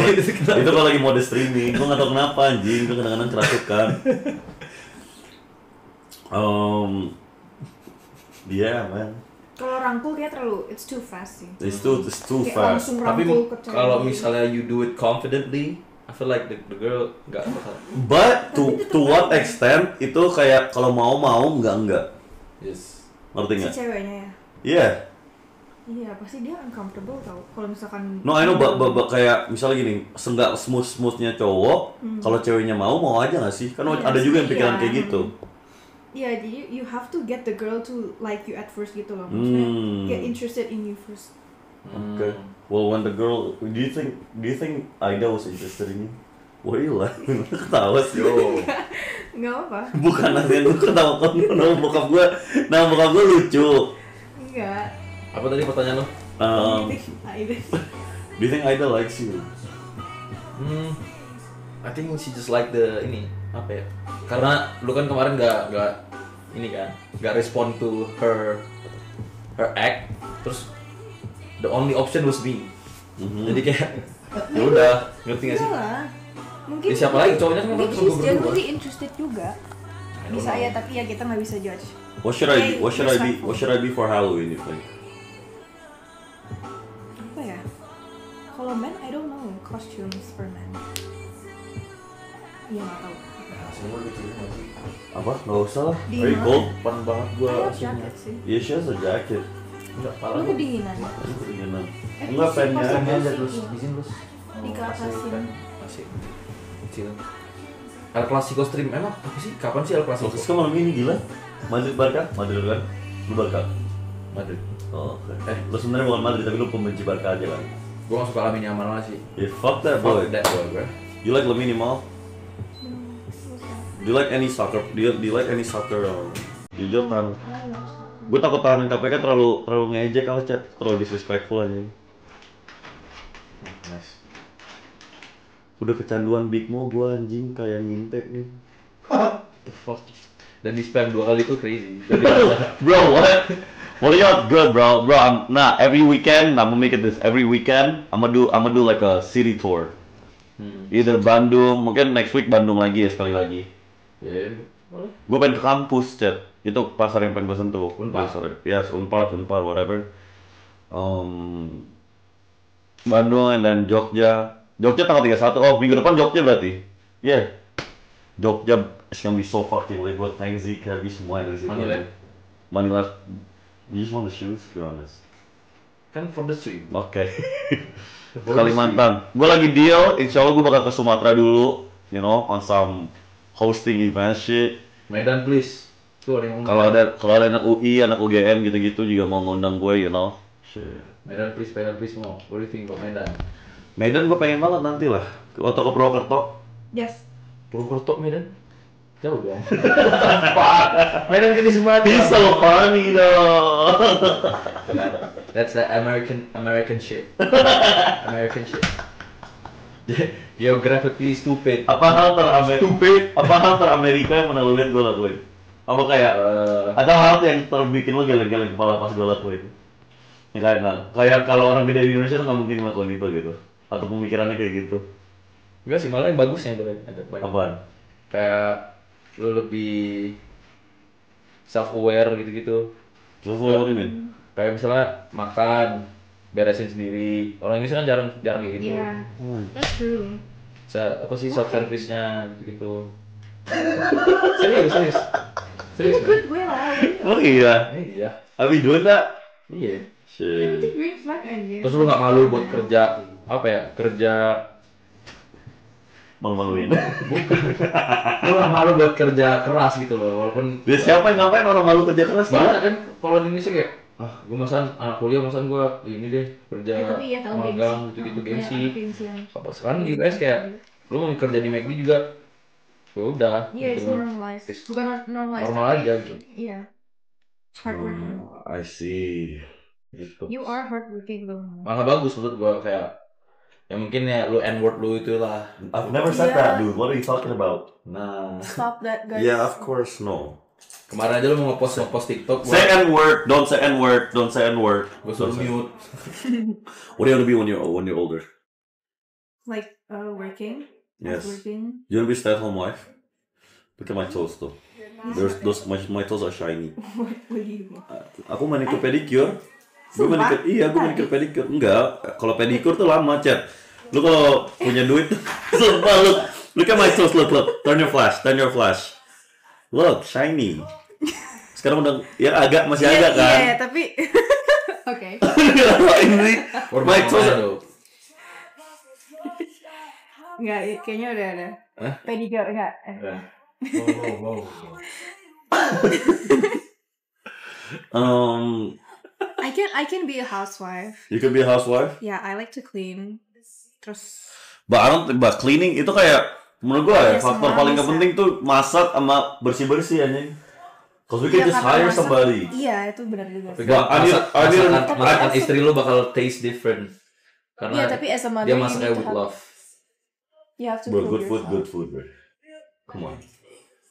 Itu kalau lagi mode streaming, gua nggak tahu kenapa anjing, gua kadang-kadang kerasukan. Yeah, man. Kalau rangkul kayak terlalu, it's too fast sih. It's too Kayak fast. langsung Tapi rangkul ke cewek. kalau misalnya you do it confidently, I feel like the girl nggak bakal. But to what extent itu kayak kalau mau enggak. Yes. Ngerti si nggak? ceweknya ya. Yeah. Iya, pasti dia uncomfortable tau. Kalau misalkan No, I know, but kayak misalnya gini, senggak smooth-smoothnya cowok, kalau ceweknya mau aja nggak sih? Kan Iya ada juga yang sih, pikiran iya. kayak gitu. Iya, jadi you have to get the girl to like you at first gitu loh. Maksudnya get interested in you first. Okay. Well, when the girl, do you think Aida was interested in you? What are you laughing? Ketawa sih. Enggak apa. Bukan nanti lu ketawa kan nama bokap gue lucu. Enggak. Apa tadi pertanyaan lo? Um, Aida. do you think Aida likes you? I think she just like the ini apa ya? Karena lu kan kemarin nggak ini kan, nggak respond to her act, terus the only option was me. Jadi kayak ya udah, ngerti nggak sih? Iyalah. Mungkin Ya, siapa lagi cowoknya kan mungkin cuma she's gue berdua. genuinely interested juga. Bisa ya, tapi ya kita nggak bisa judge. What should I be? What should I be for Halloween? You think? Apa ya? Kalau men, I don't know costumes for men. Iya nggak tahu. Apa? Nggak usah lah. Di Very mana? cold. Pan banget I gua. have jacket sih. Yeah, she has a jacket. Enggak, Lu pala kedinginan. Ini kedinginan. Eh, Enggak pas pennya. lagi aja sih, terus iya. izin terus. Dikelasin. Masih kecil. El Clasico stream emang apa sih? Kapan sih El Clasico? Terus kan malam ini gila. Madrid Barca? Madrid kan? Lu Barca? Madrid. Oh, oke. Lu sebenarnya bukan Madrid tapi lu pembenci Barca aja kan? Gue gak suka Lamine Yamal sih. Yeah, fuck that boy. Fuck that boy, bro. You like Lamine Yamal? Do you like any soccer? Do you like any soccer? Jujur kan? Gue takut tahanan KPK terlalu ngejek kalau chat, terlalu disrespectful aja. Nice. Udah kecanduan Big Mo gue anjing kayak ngintek nih. The fuck. Dan di spam 2 kali itu crazy. Bro, what? Well, yeah, good, bro. Bro, every weekend, I'm gonna make it this. Every weekend, I'm gonna do like a city tour. Either Bandung, mungkin next week Bandung lagi ya sekali lagi. Ya, boleh. Gue pengen ke kampus, Chat. Itu pasar yang pengen gue sentuh. Unpad. Yes, Unpad, whatever. Bandung and then Jogja. Jogja tanggal 31. Oh, minggu depan Jogja berarti. Yeah. Jogja is gonna be so fucking lit. Buat Tangzi, Kirby, semua yang dari situ. Manila. You just want the shoes, to be honest. Kan for the stream. Oke. Kalimantan. Gue lagi deal, insya Allah gue bakal ke Sumatera dulu. You know, on some hosting event shit. Medan please. Tuh ada yang Kalau ada anak UI, anak UGM gitu-gitu juga mau ngundang gue, you know. Shit. Medan please mau. What do you think about Medan? Medan gue pengen banget nanti lah. Atau ke Purwokerto. Yes. Purwokerto Medan? Jauh dong. Medan kan di Sumatera. He's so funny though. That's the American shit. American shit. Geographically stupid. Apa hal teramerika yang pernah lo lihat gue lakuin? Apa kayak ada hal yang terbikin lo geleng-geleng kepala pas gue lakuin? Ya kayak kalau orang gede di Indonesia tuh nggak mungkin ngelakuin itu gitu. Atau pemikirannya kayak gitu. Enggak sih, malah yang bagusnya itu ada banyak. Apaan? Kayak lu lebih self-aware gitu-gitu. Terus lo apa ini? Kayak misalnya makan, beresin sendiri. Orang Indonesia kan jarang kayak gitu. Yeah. That's true. Apa sih self service-nya gitu. Serius. Good gue lah. Oh iya. Iya. Abi doing that? Iya. Shit. Green flag aja. Terus lu nggak malu buat kerja apa ya? Kerja Malu-maluin. lu nggak malu buat kerja keras gitu loh, walaupun Dia siapa yang ngapain orang malu kerja keras? banyak kan kalau di Indonesia kayak gue masan anak kuliah masan gue ini deh kerja Tapi ya tahu magang gitu gengsi. Apa sekarang di US kayak lu mau kerja di McD juga ya udah Iya, it's gitu. normalized. Bukan normalized. Normal tapi- aja gitu. Iya. Hardworking. I see. Gitu. You are hardworking though. Malah bagus menurut gue kayak ya mungkin ya lu N-word lu itulah. I've never said Yeah. that, dude. What are you talking about? Nah. Stop that, guys. Yeah, of course, no. Kemarin aja lu mau ngepost TikTok Say N-word. Don't say N-word. Don't say N-word. gue suruh mute. What do you want to be when you're older? Like working. Yes. Working. You want to be stay-at-home wife? Look at my toes, though. My toes are shiny. What do you want? Aku manicure pedicure. Gue Sumpah? manicure pedicure. Enggak, kalau pedicure tuh lama, Chat. Lu kalau punya duit, sumpah lu. Look at my toes, look. Turn your flash. Look, shiny. Sekarang udah, ya masih agak kan? Iya, tapi oke. Ini, my toes. Enggak, kayaknya udah ada. Hah? Pedicure enggak. Wow. I can be a housewife. You can be a housewife. Yeah, I like to clean. Terus But cleaning itu kayak menurut gua ya Iya, faktor semua paling bisa. penting tuh masak sama bersih-bersih anjing. Cause we can Iya, just karena hire masak- somebody. Iya, itu benar juga. sih. But I need- Masakan istri lu bakal taste different karena Iya, tapi as a mother dia you masaknya need to with have- love. You have to Bro, prove yourself. good food, bro. Come on.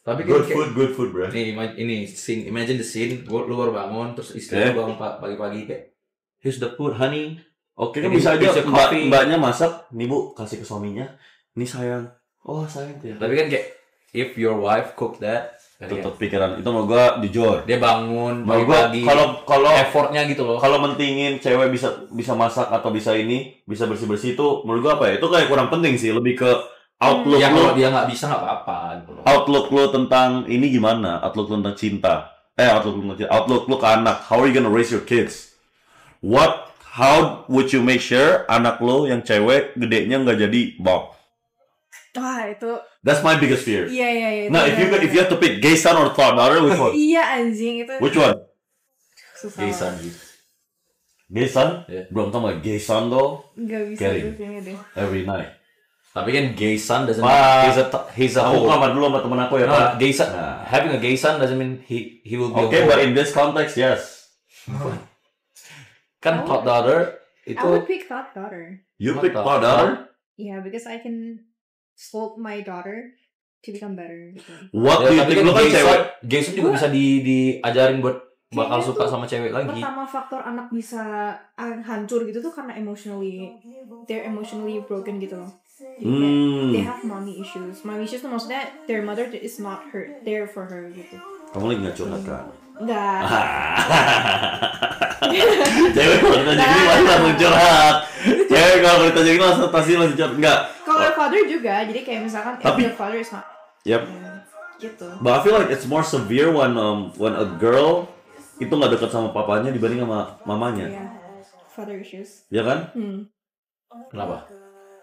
Tapi Good kayak- food, bro. Nih, ini scene, imagine the scene, lu baru bangun, terus istri lu bangun pagi-pagi kayak, here's the food, honey. Oke, kan Ini bisa aja bisa coffee. mbaknya masak, nih bu, kasih ke suaminya. Ini sayang. Oh, sayang tuh ya. Tapi kan kayak, if your wife cook that, Tetap pikiran itu mau gua jujur. dia bangun Mau gua pagi-pagi, kalau effortnya gitu loh. kalau mentingin cewek bisa masak atau bisa bersih-bersih itu menurut gua apa ya? Itu kayak kurang penting sih, lebih ke outlook Ya lu. kalau dia nggak bisa nggak apa-apa gitu loh. Outlook lu tentang ini gimana? Outlook lu tentang cinta. Outlook lu ke anak. How are you gonna raise your kids? How would you make sure anak lu yang cewek gedenya nggak jadi Bob? Wah, itu That's my biggest fear. iya. Nah, itu if you have to pick gay son or thought daughter, which one? Iya anjing itu. Which one? Susah. Gaysan gitu. Gay son? Yeah. Belum tau gak gay son though. Gak bisa Caring. itu kayaknya deh. Every night. Tapi kan gay son doesn't Pak, mean he's a Aku whole. kamar dulu sama temen aku ya, No, Pak. gay son, Nah. having a gay son doesn't mean he will be Okay, a whole. but in this context, yes. Kan thought daughter I itu would pick thought daughter. You What pick the thought daughter? Yeah, because I can sculpt my daughter to become better. Gitu. What do ya, you tapi think? kan Lu kan cewek. gay son juga bisa diajarin buat bakal Kayaknya suka tuh sama cewek lagi. Pertama faktor anak bisa hancur gitu tuh karena they're emotionally broken gitu loh. Jadi kayak they have mommy issues. Mommy issues tuh maksudnya their mother is not there for her gitu. Kamu lagi nggak curhat kan? Enggak. Cewek kalau ditanya gini pasti langsung curhat. Cewek kalau ditanya gini langsung curhat. Enggak. Kalau father juga, jadi kayak misalkan if Tapi- your father is not Yep. gitu. But I feel like it's more severe when a girl itu nggak dekat sama papanya dibanding sama mamanya. Yeah. Father issues. Ya kan? Kenapa?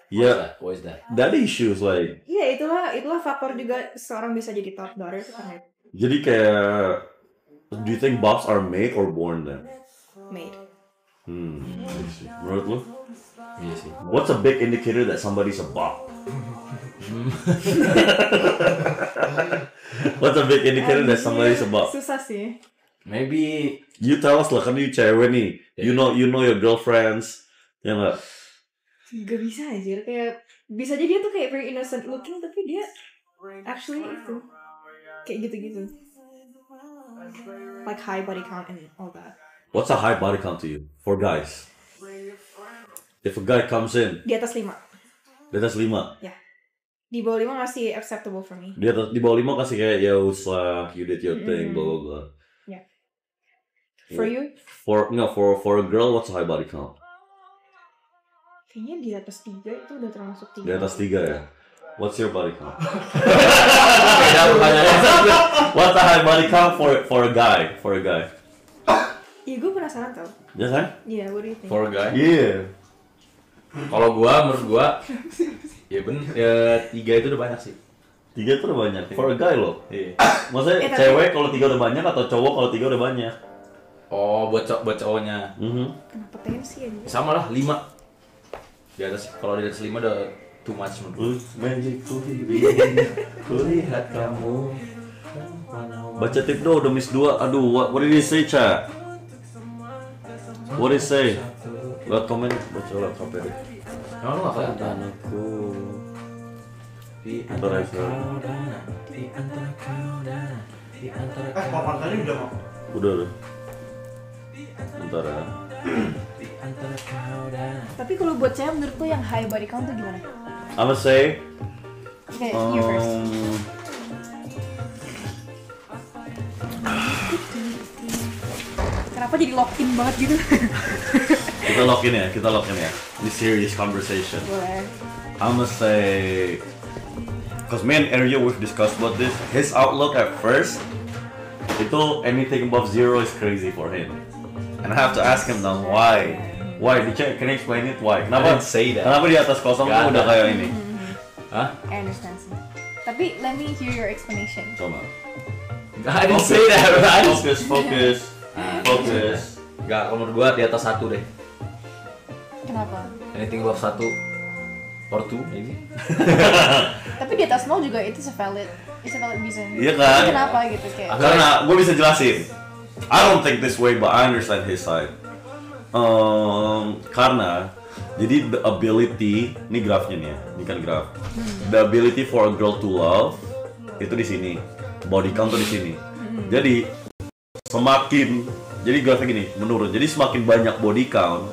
Ya, What is that? daddy issues like. Iya, itulah faktor juga seorang bisa jadi top daughter itu karena Jadi kayak, do you think Bobs are made or born then? made. I see. Menurut lu? Iya sih. What's a big indicator that somebody's a Bob? What's a big indicator that somebody's a Bob? Susah sih. Maybe You tell us lah, kan you cewek nih. You know your girlfriends. Ya nggak? Gak bisa aja kayak bisa aja dia tuh kayak very innocent looking tapi dia actually itu kayak gitu-gitu. Like high body count and all that. What's a high body count to you for guys? If a guy comes in, Di atas 5. di atas 5. Ya. Di bawah 5 masih acceptable for me. Di bawah 5 kasih kayak, ya usah, you did your thing, blah blah blah. Yeah. For you? For a girl, what's a high body count? Kayaknya di atas 3 itu udah termasuk 3. Di atas 3 ya. What's your body count? beda pertanyaannya. What's a high body count for a guy? For a guy. Iya, gue penasaran tau. Ya kan? Yeah, what do you think? For a guy. Yeah. Kalau menurut gua, ya ya 3 itu udah banyak sih. 3 itu udah banyak. For a guy loh. Iya. Maksudnya tapi- cewek kalau 3 udah banyak atau cowok kalau 3 udah banyak? Oh, buat cowoknya. Kenapa tensi aja? Sama lah 5. Di atas kalau di atas 5 udah too much menurut gua. Magicku kulihat kamu. Baca tip dong, udah miss 2. Aduh, what did he say, Ca? What did he say? Lewat komen, baca lewat HP deh. Emang lu nggak kelihatan? Tanahku. Di Ntar aja. di antara kau dan di antara Papan tadi udah mau. Udah. Bentar ya. di antara kau dan Tapi kalau buat saya menurut lo yang high body count tuh gimana? I'ma say, Okay, you first. Kenapa jadi lock in banget gitu? kita lock in ya. This serious conversation. Boleh. I'ma say, cause me and Ariel we've discussed about this. His outlook at first, itu anything above 0 is crazy for him. And I have to ask him now why. Why? Can you explain it? Why? I Kenapa? didn't say that. Kenapa di atas kosong Gak tuh udah ada. kayak ini? Hah? I understand sih. Tapi let me hear your explanation. Coba. I didn't say that, right? Focus. Enggak, kalau menurut gua di atas 1 deh. Kenapa? Anything above 1 or 2 maybe. Tapi di atas 0 juga itu valid reason. Iya kan? Tapi kenapa gitu kayak? Karena gue bisa jelasin. I don't think this way, but I understand his side. Karena Jadi the ability, ini grafnya nih ya, ini kan graf. The ability for a girl to love itu di sini, body count tuh di sini. Jadi jadi grafnya gini, menurun. Jadi semakin banyak body count,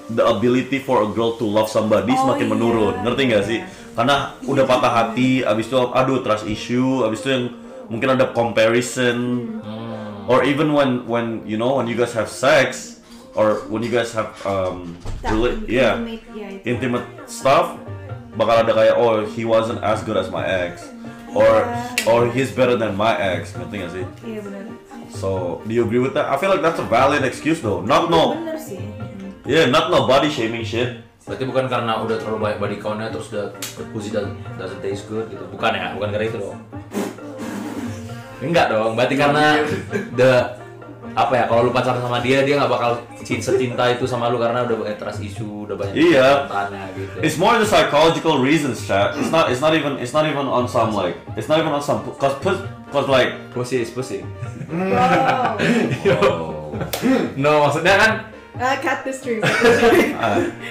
the ability for a girl to love somebody semakin menurun. Ngerti nggak sih? Karena udah patah hati, abis itu aduh trust issue, abis itu yang mungkin ada comparison, or even when you know when you guys have sex. Or when you guys have intimate stuff, bakal ada kayak he wasn't as good as my ex, or he's better than my ex, ngerti nggak sih? Iya benar. So do you agree with that? I feel like that's a valid excuse though. Bener sih. Yeah, not no body shaming shit. Berarti bukan karena udah terlalu banyak body count-nya terus udah pussy doesn't taste good gitu. Bukan karena itu dong. Enggak dong, berarti karena kalau lu pacaran sama dia nggak bakal secinta itu sama lu karena udah banyak trust issue, udah banyak tantangannya gitu. It's more the psychological reasons, chat. It's not even on some cause like Pussy is pussy. Wow. No, maksudnya kan Cut the stream.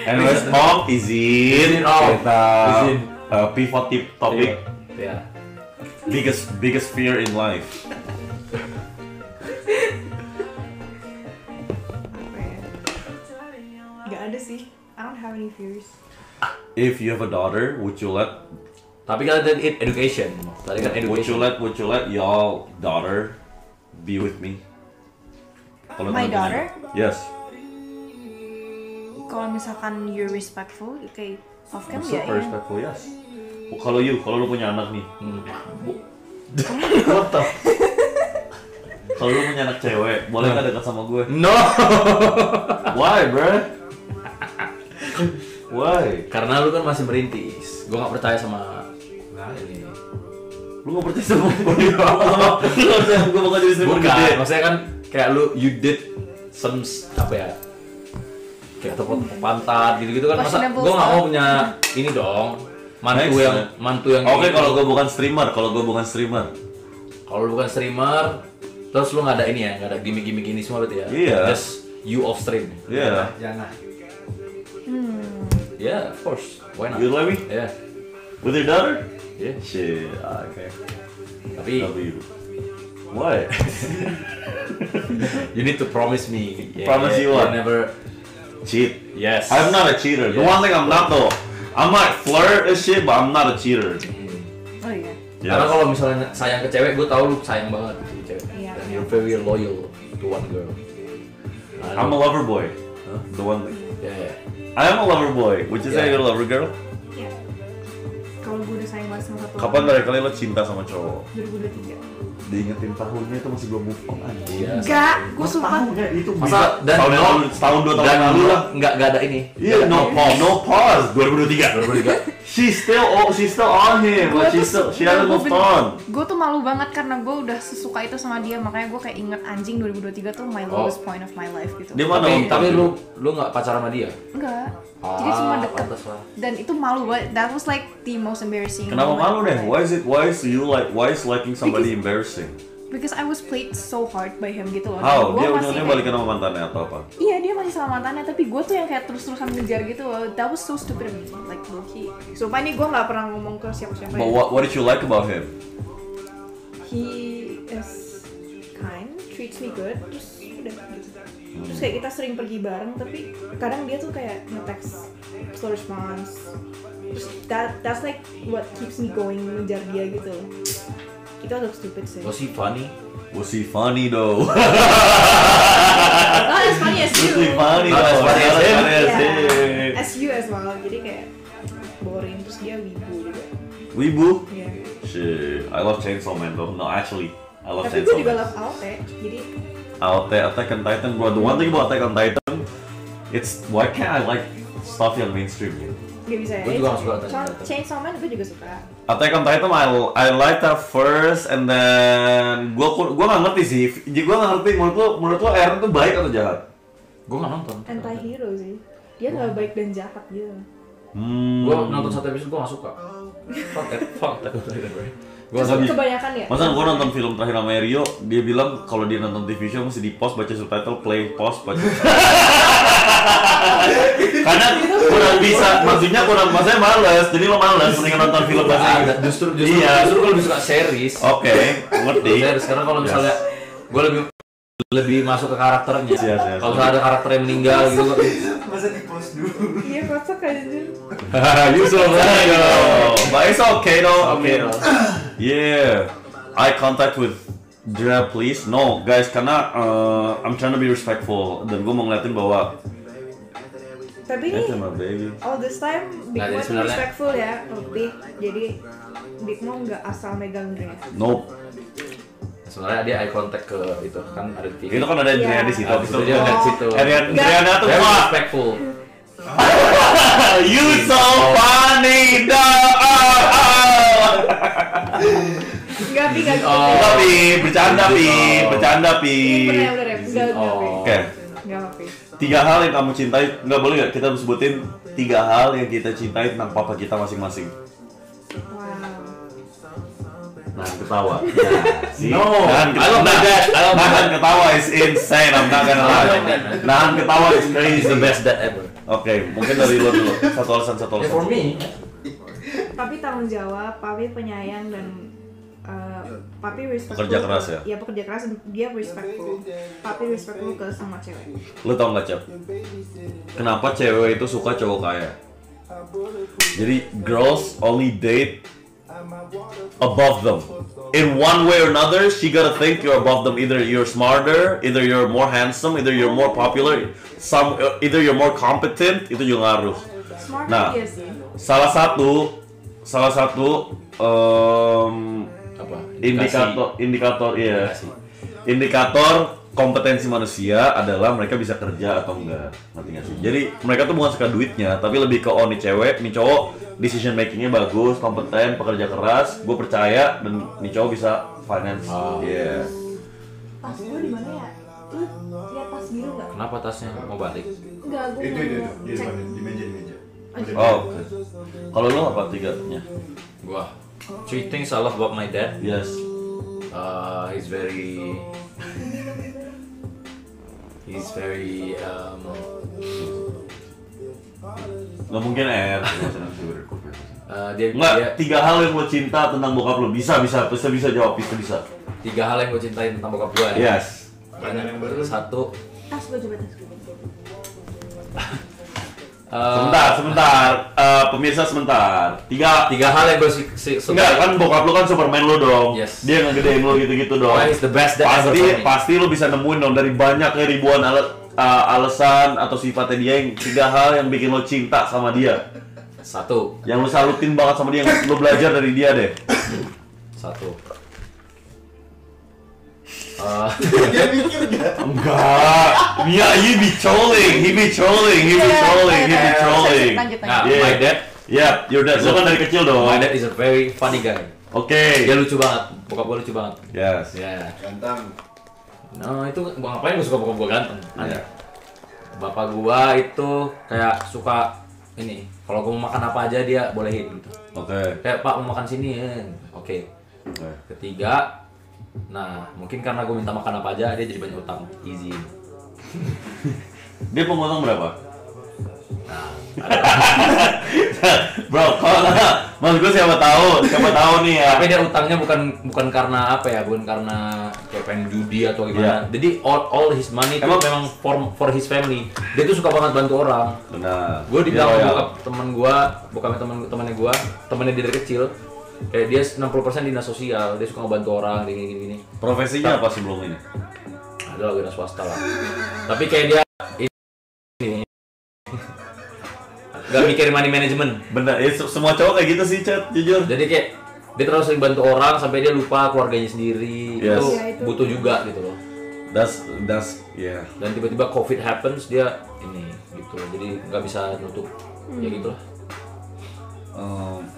anyways, Tom, Izin, Izin. pivot topic, Yeah. biggest fear in life. Gak ada sih. I don't have any fears. If you have a daughter, would you let Tapi kan tadi education. Tadi kan education. would you let y'all daughter be with me? Kalau My teman-teman. daughter? Yes. Kalau misalkan you're respectful, okay, off cam I'm ya. super respectful, yes. Kalau lu punya anak nih. What the? Kalau lu punya anak cewek, boleh nggak dekat sama gue? No. Why, bro? Why? Karena lu kan masih merintis. Gua nggak percaya sama ini. Lu nggak percaya sama gue? Lu percaya gue bakal jadi streamer Bukan, gede? maksudnya kan kayak you did some kayak tepuk pantat gitu-gitu kan. Masa Questionable gua nggak mau stuff. punya ini dong. Mantu yang Oke, gitu. kalau gue bukan streamer, Kalau lu bukan streamer, terus lu nggak ada ini ya, nggak ada gimmick-gimmick ini semua berarti ya? Iya. Just you off stream. yeah. Jangan. Yeah, of course. Why not? You let me Yeah. with your daughter? Yeah. Shit, okay. Tapi Love you. Why? you need to promise me. Promise you what? Never. Cheat. Yes. I'm not a cheater. The Yeah. one thing I'm not though, I might flirt and shit, but I'm not a cheater. Oh iya. Karena kalau misalnya sayang ke cewek, gue tahu lu sayang banget ke cewek. Iya. And you're very loyal to one girl. I'm a lover boy. The one. Yeah. I am a lover boy. Would you say Yeah. you're a lover girl? Iya. Kalau gue udah sayang banget sama satu Kapan terakhir kali lo cinta sama cowok? 2023. Diingetin tahunnya itu masih belum move on aja. Iya. Enggak, gue sumpah. Tahunnya itu Masa dan setahun 2 tahun dan lalu lah. nggak ada ini. Iya, no pause. 2023. 2023. She's still on him. But she hasn't moved on. Gue tuh malu banget karena gue udah sesuka itu sama dia, makanya gue kayak inget anjing 2023 tuh my lowest point of my life gitu. Dia mana? Tapi lu nggak pacaran sama dia? Enggak. Jadi cuma deket. Pantas lah. Dan itu malu banget. That was like the most embarrassing. Kenapa moment malu of deh? my life. Why is liking somebody embarrassing? Because I was played so hard by him gitu loh. How? Dan gua Dia masih ujungnya kayak- balikan sama mantannya atau apa? Iya, dia masih sama mantannya, tapi gue tuh yang kayak terus-terusan ngejar gitu loh. That was so stupid of me, like low-key. Sumpah ini gue gak pernah ngomong ke siapa-siapa But ya. what did you like about him? He is kind, treats me good, terus udah gitu. Terus kayak kita sering pergi bareng, tapi kadang dia tuh kayak nge-text slow response. Terus that's like what keeps me going ngejar dia gitu loh. Itu agak stupid sih. Was he funny? Was he funny though? Not as funny as you. Was he funny Not as though? funny as him. Yeah, as you as well. Jadi kayak boring, terus dia wibu juga. Wibu? Iya. Shit, I love Chainsaw Man though. No, actually, I love Tapi gue Chainsaw juga Man. love Aote, jadi Attack on Titan, bro. The one thing about Attack on Titan, it's why can't I like stuff yang mainstream? gak bisa ya. Gue juga gak suka Attack on Titan. Chainsaw Man gue juga suka. Attack on Titan, I like that first, and then gua nggak ngerti sih. Gua nggak ngerti menurut lo Eren tuh baik atau jahat? Gue nggak nonton. Anti-hero sih. Dia nggak baik dan jahat gitu. Gue nonton satu episode gue nggak suka. Fuck Attack on Titan, bro. Gue Masa- Kebanyakan ya. Masa gue nonton film terakhir sama Rio, dia bilang kalau dia nonton TV show mesti di pause baca subtitle, play pause baca. bisa, maksudnya kurang, maksudnya males, jadi lo males mendingan nonton film bahasa Inggris. Justru Iya. gue lebih suka series. Oke, ngerti. Series karena kalau misalnya gue lebih masuk ke karakternya. Yes. Kalau misalnya ada karakter yang meninggal gitu, Masa di post dulu. Iya kocak aja. You so right, but it's okay though. Oke, Yeah, eye contact with Drea please. No guys, karena I'm trying to be respectful dan gue mau ngeliatin bahwa Tapi it's my baby. all this time Big Nah, Mo jadi tuh sebenarnya- respectful ya ke Big. Jadi Big Mo nggak asal megang Drea. Nope. sebenarnya dia eye contact ke itu kan ada di TV. Itu kan ada Iya. Drea di situ. Habis itu dia ngeliat situ. Adriana tuh Very wah. respectful. You so funny, dog. Nggak Pi, nggak gitu. Oh. Enggak, Pi, bercanda, Pi, bercanda, Pi. Bener, nggak Pi. Oke. Nggak apa Pi. 3 hal yang kamu cintai, nggak boleh nggak kita sebutin 3 hal yang kita cintai tentang papa kita masing-masing. Wow. Nah, ketawa. No, Nahan I love my dad. I love my nahan dad. ketawa is insane. I'm not gonna I lie. love that, man. Nahan ketawa is He's crazy. the best dad ever. Oke, mungkin dari lo dulu. Satu alasan. Yeah, for me, Papi tanggung jawab, Papi penyayang dan Papi respectful. Pekerja keras ya? Iya pekerja keras, dia respectful. Papi respectful ke semua cewek. Lo tau nggak, Cap? Kenapa cewek itu suka cowok kaya? Jadi girls only date above them. In one way or another, she gotta think you're above them. Either you're smarter, either you're more handsome, either you're more popular, either you're more competent. Itu juga ngaruh. Smart Nah. dia sih. Salah satu apa? indikator iya. Indikasi. Indikator kompetensi manusia adalah mereka bisa kerja atau enggak, ngerti nggak sih? Jadi mereka tuh bukan suka duitnya, tapi lebih ke nih cewek, nih cowok decision makingnya bagus, kompeten, pekerja keras, gue percaya dan nih cowok bisa finance. Iya. Tas gue di mana ya? Lu lihat tas biru nggak? Kenapa tasnya mau balik? Enggak, gue Itu mau di cek. depan, di meja. Oh, oke. Kalau lo apa tiganya? Gua 3 things I love about my dad. Yes. He's very Nggak mungkin dia Nggak, dia 3 hal yang lo cinta tentang bokap lo. Bisa jawab, bisa. 3 hal yang gue cintai tentang bokap gue ya. Yes. Banyak. Satu, Tas gue coba tas gue. Sebentar. Pemirsa sebentar. 3 hal yang gue suka. Enggak, kan bokap lu kan Superman lu dong. Yes. Dia ngegedein lu gitu-gitu dong. Oh, he's the best dad ever for me. Pasti lu bisa nemuin dong dari banyaknya ribuan alasan atau sifatnya dia yang 3 hal yang bikin lo cinta sama dia. Satu, Yang lu salutin banget sama dia, yang lu belajar dari dia deh. Dia mikir gak? Enggak. Mia, he be trolling. Lanjut. nah, Yeah. my dad, Yeah, your dad. Lu kan dari kecil dong. my dad is a very funny guy. Oke. Dia lucu banget, bokap gue lucu banget. Yes. Ya, Ganteng. no itu ngapain gue suka bokap gue ganteng? Iya. Bapak gua itu kayak suka ini, kalau gua mau makan apa aja dia bolehin gitu. Oke. Kayak Pak mau makan sini ya. Oke. Oke. Ketiga, nah mungkin karena gua minta makan apa aja dia jadi banyak utang. Izin. Dia pengutang berapa? Nah, Bro, kalau maksud gue siapa tahu nih ya. tapi dia utangnya bukan karena apa ya, bukan karena kayak pengen judi atau gimana. Iya. Jadi all his money itu Emang- memang for his family. Dia tuh suka banget bantu orang. Benar. Gue dibilang Dia sama loyal. bokap temen gue, bukannya temennya gue, temennya dia dari kecil. Kayak dia 60% dinas sosial, dia suka ngebantu orang, gini. Profesinya apa sebelum ini? Ada lah dinas swasta lah. Tapi kayak dia ini gak mikirin money management. Benar, ya, semua cowok kayak gitu sih, Chat, jujur. Jadi kayak dia terlalu sering bantu orang sampai dia lupa keluarganya sendiri. Yes. Itu Iya, itu. butuh juga gitu loh. Das, yeah. Dan tiba-tiba COVID happens dia ini gitu. Jadi nggak bisa nutup. Ya gitu lah.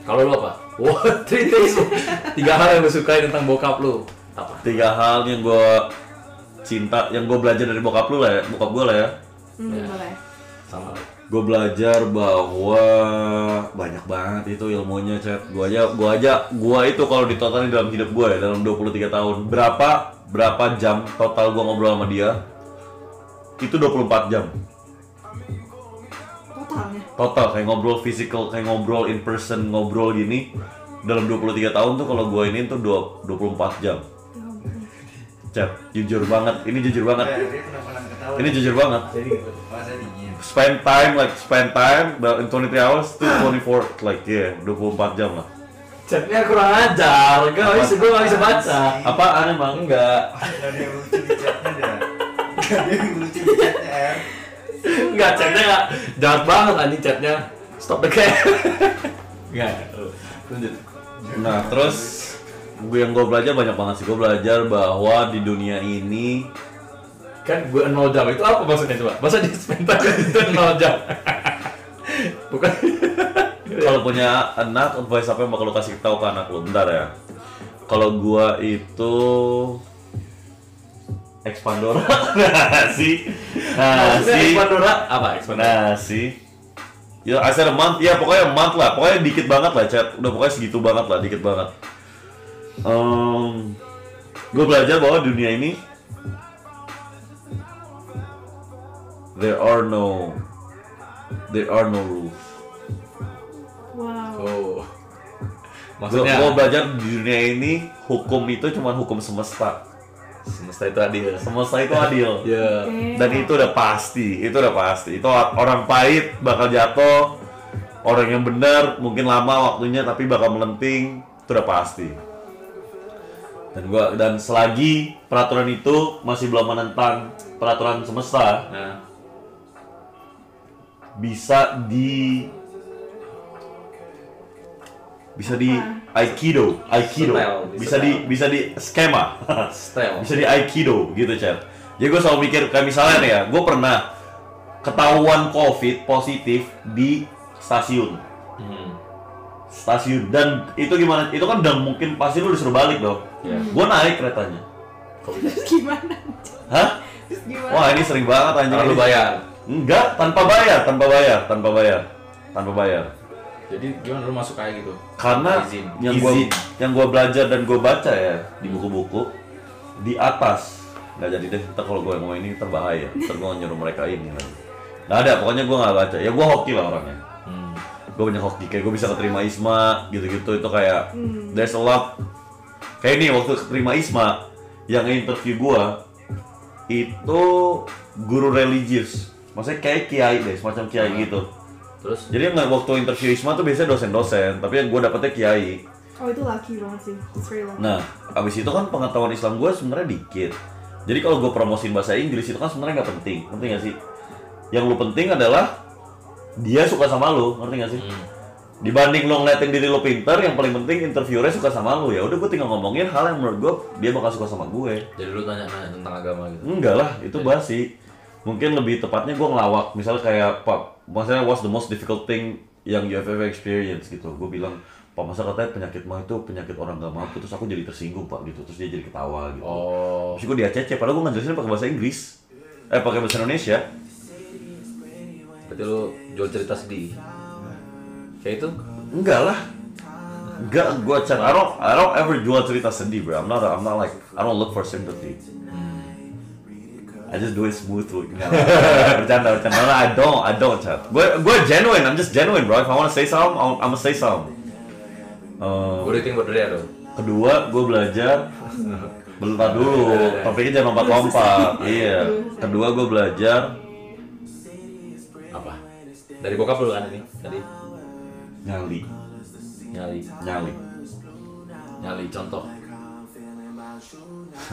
Kalau lu apa? Wah, 3 things. 3 hal yang lu sukai tentang bokap lu. Apa? 3 hal yang gue cinta, yang gue belajar dari bokap gue lah ya. Boleh. Sama. Gue belajar bahwa banyak banget itu ilmunya, Chat. Gue itu kalau ditotalin dalam hidup gue ya, dalam 23 tahun, berapa jam total gue ngobrol sama dia? Itu 24 jam. Totalnya. total kayak ngobrol physical, kayak ngobrol in person, ngobrol gini dalam 23 tahun tuh kalau gue ini tuh 24 jam. Chat, jujur banget, ini jujur banget. Dia kenapa ketawa? Ini jujur banget. Jadi gitu. Masa dingin. Spend time in 23 hours to 24 like 24 jam lah. Chatnya kurang ajar, gue gak bisa baca. Apaan emang? Enggak. Gak ada yang lucu di chatnya dah. Gak ada yang lucu di chatnya ya. Enggak, chatnya enggak jahat banget anjing chatnya. Stop the cat. Enggak. Lanjut. Nah terus gue belajar banyak banget sih. Gue belajar bahwa di dunia ini Kan gue 0 jam itu apa maksudnya coba? Masa di spend time itu 0 jam? Bukan. kalau punya anak, advice apa yang bakal lo kasih tahu ke anak lo? Bentar ya. Kalau gua itu Expandora. Nasi. Pandora apa? Expandora. Nasi. Ya, I said a month. Ya, pokoknya a month lah. Pokoknya dikit banget lah, chat. Udah pokoknya segitu banget lah, dikit banget. Gue belajar bahwa dunia ini there are no rules. Wow. Oh. Maksudnya Gue belajar di dunia ini hukum itu cuma hukum semesta. semesta itu adil. Semesta itu adil. Ya. Dan itu udah pasti. Itu orang pahit bakal jatuh, orang yang benar mungkin lama waktunya tapi bakal melenting, itu udah pasti. Dan selagi peraturan itu masih belum menentang peraturan semesta, Nah, bisa di aikido, Style, bisa di skema, style. bisa di aikido gitu, chat. Jadi gue selalu mikir kayak misalnya nih ya, gue pernah ketahuan COVID positif di stasiun, dan itu gimana? Itu kan udah mungkin pasti lu disuruh balik dong. Iya. Gue naik keretanya. Terus gimana? Hah? Terus gimana? Wah ini sering banget anjing. Kalau lu Ini. bayar. Enggak, tanpa bayar. Jadi gimana lu masuk kayak gitu? Karena Izin. yang gua belajar dan gua baca ya di buku-buku di atas. Nggak jadi deh, ntar kalau gue ngomong ini terbahaya. Ntar gue nyuruh mereka ini lagi. Nggak ada, pokoknya gue nggak baca. Ya gue hoki lah orangnya. Gue banyak hoki, kayak gue bisa keterima ISMA gitu-gitu. Itu kayak there's a lot. Kayak ini waktu keterima ISMA yang interview gue itu guru religius. Maksudnya kayak kiai deh, semacam kiai gitu. Terus? Jadi nggak waktu interview ISMA tuh biasanya dosen-dosen, tapi yang gue dapetnya kiai. Oh itu lucky banget sih. It's very lucky. Nah, abis itu kan pengetahuan Islam gue sebenarnya dikit. Jadi kalau gue promosiin bahasa Inggris itu kan sebenarnya nggak penting, ngerti nggak sih? Yang lu penting adalah dia suka sama lu, ngerti nggak sih? Dibanding lo ngeliatin diri lo pinter, yang paling penting interviewernya suka sama lu. Ya udah gue tinggal ngomongin hal yang menurut gue dia bakal suka sama gue. Jadi lu tanya-tanya tentang agama gitu? Enggak lah, itu basi. Mungkin lebih tepatnya gue ngelawak, misalnya kayak Pak, maksudnya what's the most difficult thing yang you have ever experienced gitu. Gue bilang, Pak, masa katanya penyakit mah itu penyakit orang gak mampu, terus aku jadi tersinggung Pak gitu, terus dia jadi ketawa gitu. Oh. Terus gue diacece, padahal gue ngejelasin pakai bahasa Inggris, pakai bahasa Indonesia. Berarti lu jual cerita sedih? Kayak itu? Enggak lah, enggak, gue chat, I don't ever jual cerita sedih bro, I'm not like, I don't look for sympathy. I just do it smoothly. Bercanda. No, I don't chat. Gue genuine, I'm just genuine bro. If I wanna say something, I'm gonna say something. Gue rating buat dia dong. Kedua, gue belajar. Bentar dulu, topiknya jangan lompat-lompat. Iya. Kedua, gue belajar Apa? Dari bokap lu kan ini tadi? nyali. Contoh.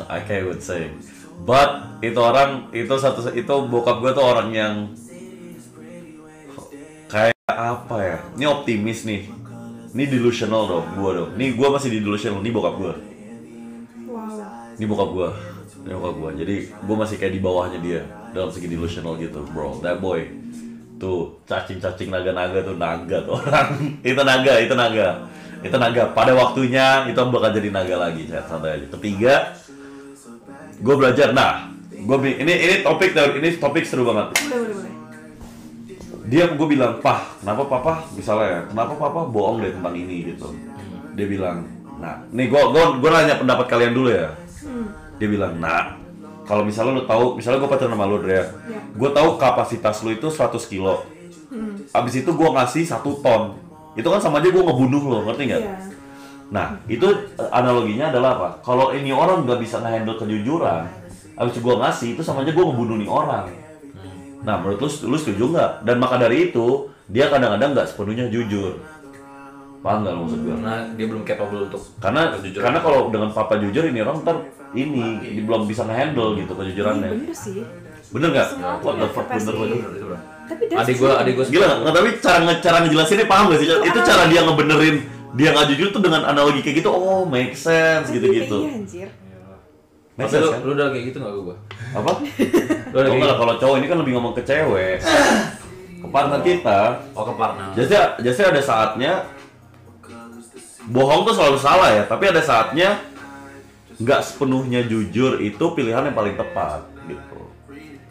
I can't would say. But itu bokap gue tuh orang yang kayak apa ya? Ini optimis nih. Ini delusional dong, Nih gue masih di delusional, ini bokap gue. Wow. Ini bokap gue. Jadi gue masih kayak di bawahnya dia dalam segi delusional gitu, bro. That boy. Tuh, cacing-cacing naga-naga tuh orang. Itu naga. Pada waktunya itu bakal jadi naga lagi, santai aja. Ketiga, gue belajar. Nah, ini topik seru banget. Boleh. Gue bilang, kenapa papa bohong deh tentang ini gitu. Dia bilang, nah, nih gue nanya pendapat kalian dulu ya. Dia bilang, nah, kalau misalnya lu tahu, misalnya gue pacaran sama lu, Drea, gue tahu kapasitas lu itu 100 kilo. abis itu gue ngasih 1 ton. Itu kan sama aja gue ngebunuh lo, ngerti nggak? Iya. Nah, itu analoginya adalah apa? Kalau ini orang nggak bisa nge-handle kejujuran, abis gue ngasih, itu sama aja gue ngebunuh nih orang. Nah, menurut lu setuju nggak? Dan maka dari itu, dia kadang-kadang nggak sepenuhnya jujur. Paham nggak lu maksud gue? Karena dia belum capable untuk Karena kalau dengan papa jujur, ini orang ntar dia belum bisa nge-handle gitu kejujurannya. Bener sih. Bener nggak? Semua What the punya fuck, bener. capacity. itu, bro. Tapi that's Adik gue Gila nggak? Tapi cara ngejelasinnya paham gak sih? Itu cara dia ngebenerin dia nggak jujur tuh dengan analogi kayak gitu. Oh, make sense gitu-gitu. Iya anjir. Make Tapi sense kan? lu udah kayak gitu nggak ke gue? Apa? Lu udah Oh, kayak enggak, kalau cowok ini kan lebih ngomong ke cewek. Ke partner kita. Oh, ke partner. Jadi ada saatnya bohong tuh selalu salah ya, tapi ada saatnya nggak sepenuhnya jujur itu pilihan yang paling tepat gitu.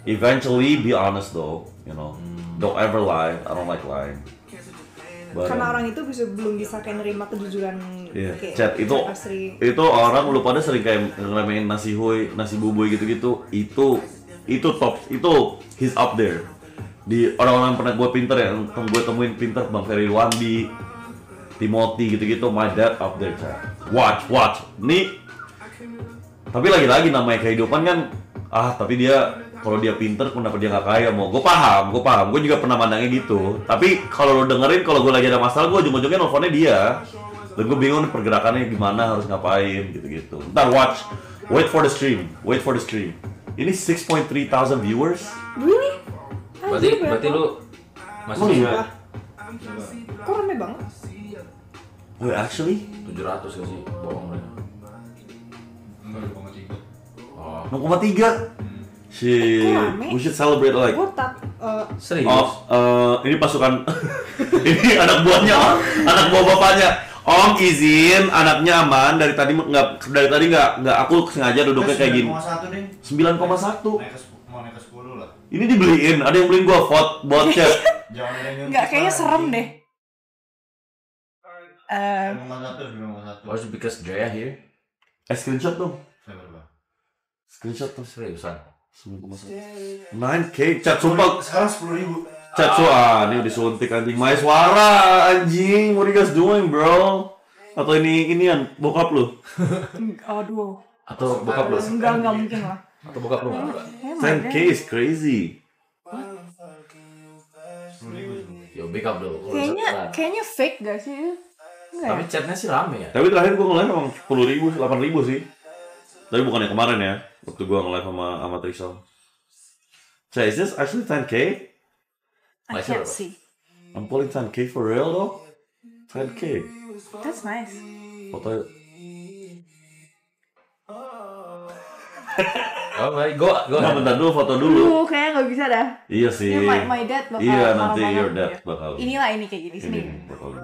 Eventually be honest though, you know. Don't ever lie. I don't like lying. But, Karena orang itu belum bisa kayak nerima kejujuran iya, kayak chat itu asli. orang lu pada sering kayak ngeremehin nasi bubui gitu-gitu. Itu top, itu he's up there. Di orang-orang yang pernah gue pinter ya, yang gue temuin pinter, Bang Ferry Wandi, Timothy gitu-gitu, my dad up there, chat. Watch. Nih, tapi lagi-lagi namanya kehidupan kan, tapi dia kalau dia pinter, kenapa dia nggak kaya? Gue paham. Gue juga pernah mandangnya gitu. Tapi kalau lo dengerin, kalau gue lagi ada masalah, gue ujung-ujungnya nelfonnya dia. Dan gue bingung pergerakannya gimana, harus ngapain, gitu-gitu. Ntar wait for the stream. Ini 6.3 thousand viewers. Really? Berarti lu masih Oh iya. Kok rame banget? Wait, actually 700 gak sih? Bohong mereka. 0,3. Oh, 0,3. Shit, rame? we should celebrate like. Gue serius? Ini pasukan. Ini anak buah bapaknya. Om izin, anaknya aman. Dari tadi nggak. Aku sengaja duduknya kayak gini. 9,1 nih. 9,1. Mau naik ke 10 lah. Ini dibeliin. Ada yang beliin gua bot chat. Jangan ada yang nggak kayaknya serem deh. 9,1. Oh, it's because Drea here? Screenshot dong. Saya berapa? Screenshot tuh. Seriusan? 9,1. 9K. Chat sumpah. Sekarang 10.000. Chat ini udah disuntik anjing. My suara anjing. What are you guys doing, bro? Atau inian bokap lu? Aduh. Atau bokap lu? Enggak mungkin lah. Atau bokap lu? 10K is crazy. 10.000. Yo, backup dulu. Kayaknya fake gak sih? Enggak. Tapi chatnya sih rame ya? Tapi terakhir gua nge-live emang 10.000, 8.000 sih. Tapi bukan yang kemarin ya. Waktu gua nge-live sama Trisol. So is this actually 10K? I can't see. I'm pulling 10K for real though? 10K. That's nice. Foto. Oh baik, go. Nah, bentar dulu, foto dulu. Kayaknya nggak bisa dah. Iya sih. Ini my dad bakal Iya, nanti marah-marah. your dad bakal. Inilah ini kayak gini sini. Ini bakal.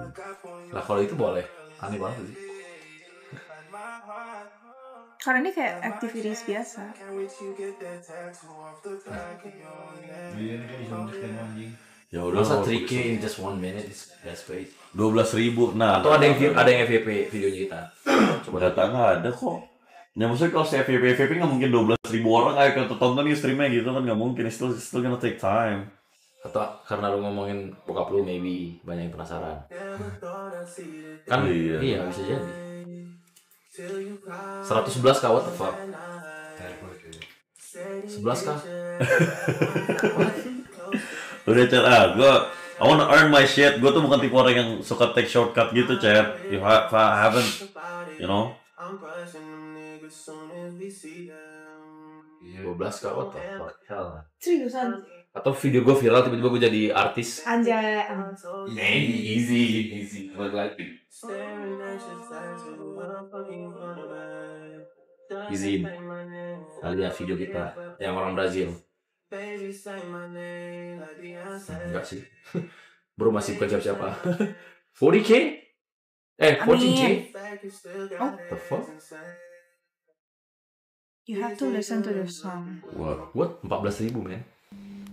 Lah kalau itu boleh. Aneh banget sih. Karena ini kayak activities biasa. Iya, ini kan disuntik kan anjing. Ya udah. Masa 3K in just 1 minute is best paid. 12.000. Nah, Atau ada yang FYP videonya kita. coba data nggak ada kok. Ya maksudnya kalau saya FYP nggak mungkin 12.000 orang kayak tonton nih streamnya gitu kan nggak mungkin. It's still gonna take time. Atau karena lu ngomongin bokap lu maybe banyak yang penasaran. Kan iya bisa jadi. 111 kah, what the fuck? 11 kah? Udah chat I wanna earn my shit. Gue tuh bukan tipe orang yang suka take shortcut gitu chat. If I haven't, you know. 12 kah, what the fuck? Hell. Seriusan? Atau video gue viral tiba-tiba gue jadi artis. Anjay. Maybe easy. What like izin. Lihat video kita yang orang Brazil. Enggak sih. Bro masih bukan siapa-siapa. 40K? 14K? Oh, The fuck? you have to listen to the song. What? 14.000 man.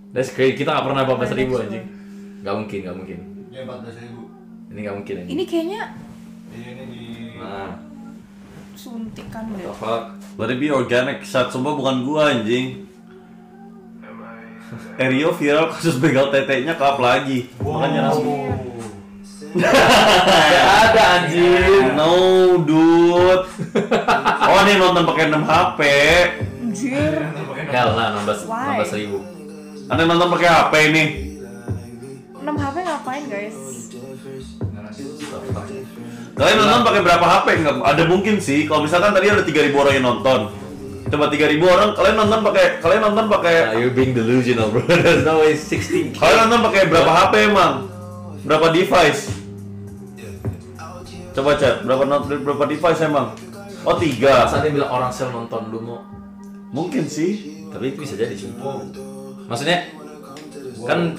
That's crazy. Kita gak pernah 14.000 anjing. Gak mungkin. Ya 14.000. Ini gak mungkin anjing. Ini kayaknya Ini di Nah, suntikan what deh. the fuck? Let it be organic. Chat sumpah bukan gua anjing. Rio viral kasus begal tetenya ke up lagi. Makanya langsung. Ada anjir. No dude. Oh ini nonton pakai 6 HP. Anjir. Hell nah 16 Why? 16.000. Anda nonton pakai HP ini. 6 HP ngapain guys? Kalian nonton pakai berapa HP? Nggak ada mungkin sih. Kalau misalkan tadi ada 3.000 orang yang nonton. Coba 3.000 orang, kalian nonton pakai You're being delusional, bro. There's no way 16K. kalian nonton pakai berapa HP emang? Berapa device? Coba chat, berapa device emang? Oh 3. Saat dia bilang orang sel nonton dulu mau. Mungkin sih. Tapi itu bisa jadi sih. Maksudnya kan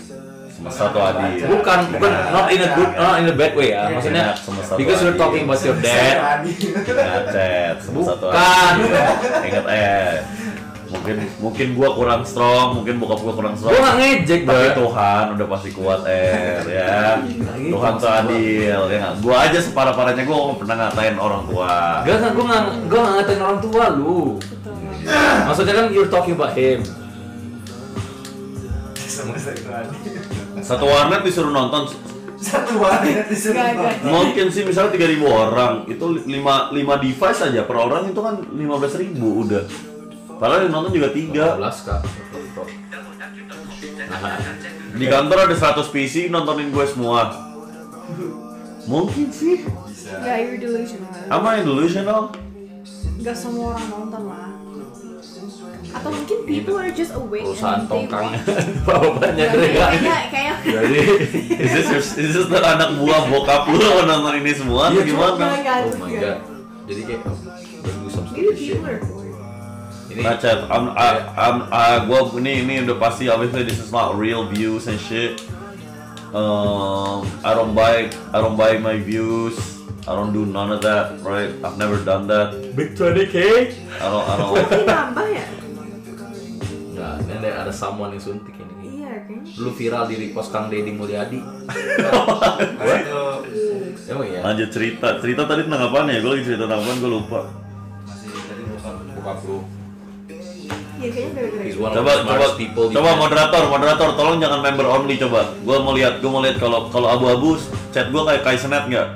Satu adil. bukan not in a bad way ya. Maksudnya Semua satu because you're adil. talking about your dad. Ingat chat, semua satu Bukan. adil. Ingat mungkin gua kurang strong, mungkin bokap gua kurang strong. Gua nggak ngejek, Tapi bro. Tuhan udah pasti kuat ya. Tuhan tuh adil ya nggak? Gua aja separah-parahnya gua nggak pernah ngatain orang tua. Gak, gue nggak ngatain orang tua lu. Maksudnya kan you're talking about him. Sama satu adil. Satu warnet disuruh nonton. Satu warnet disuruh Gak. nonton. Mungkin sih misalnya 3.000 orang, itu 5 device aja per orang itu kan 15.000 udah. Padahal yang nonton juga 3. 15 kak. Di kantor ada 100 PC nontonin gue semua. Mungkin sih. Gak, you're delusional. Am I delusional? Gak semua orang nonton lah. Atau mungkin people are just awake Perusahaan and they tongkangnya want- bapaknya Gak, teriak. kayak Jadi Is this the anak buah bokap lu nonton ini semua? Iya, Atau gimana? oh my god. Jadi kayak don't do some Maybe stupid shit. people are bored. Ini Nah, chat, gua ini udah pasti obviously this is not real views and shit. I don't buy my views. I don't do none of that, right? I've never done that. big 20K. I don't. Ini nambah ya? Nah, ini ada someone yang suntik ini. Iya kayaknya. Lu viral di repost Kang Deddy Mulyadi. Itu Emang iya. Lanjut cerita tadi tentang apaan ya? Gue lagi cerita tentang apaan, gue lupa. masih tadi bukan Bokap lu. Iya kayaknya gara-gara He's itu. one of Coba the smartest people di moderator, tolong jangan member only coba. Gue mau lihat kalau abu-abu chat gue kayak Kaisenet nggak?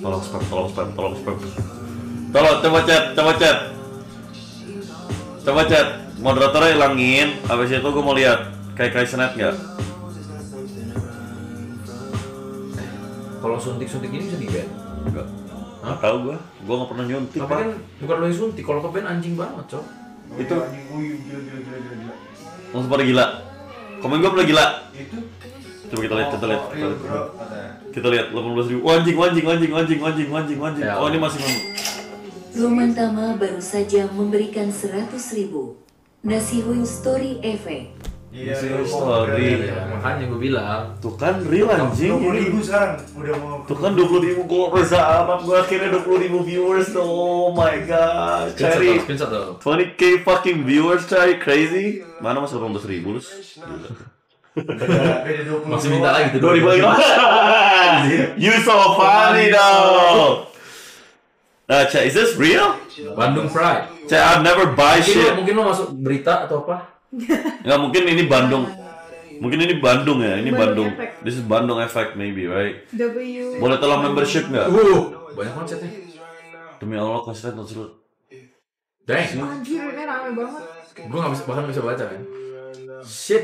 Tolong spam. Tolong coba chat. Moderatornya hilangin. Habis itu gue mau lihat kayak Kaisenet nggak? Kalau suntik-suntik ini bisa di-ban. Enggak. Tahu gue nggak pernah nyuntik. Tapi Pak. kan bukan lo yang suntik, kalau ke ban anjing banget, Cok. Itu gila. langsung pada gila. Komen gue pada gila. Itu Coba kita lihat. real, bro, katanya. Kita lihat 18.000. Anjing. Ya. Oh ini masih Luman Tama baru saja memberikan 100.000. Nasihoy Story Efek. Iya, Real real story. Ya, makanya gue bilang. Tuh kan real anjing. 20.000 sekarang udah mau. Tuh kan 20.000 kok Reza amat gue akhirnya 20.000 viewers. Oh my god. Cari Screenshot dong. 20k fucking viewers cari crazy. Mana masih 18.000 lu? Beda 20. Masih minta lagi tuh 2000 lagi. You so funny though. Cak, is this real? Bandung Pride. Cak, I've never buy shit. Mungkin lo masuk berita atau apa? Nggak, mungkin ini Bandung. Mungkin ini Bandung ya, ini Bandung Bandung. Effect. This is Bandung Effect maybe, right? W. Boleh tolong membership nggak? Banyak banget chatnya. Demi Allah, kasih lihat dulu. Dang. Anjir, ini rame banget. Gue nggak bisa bahkan bisa baca kan. Shit.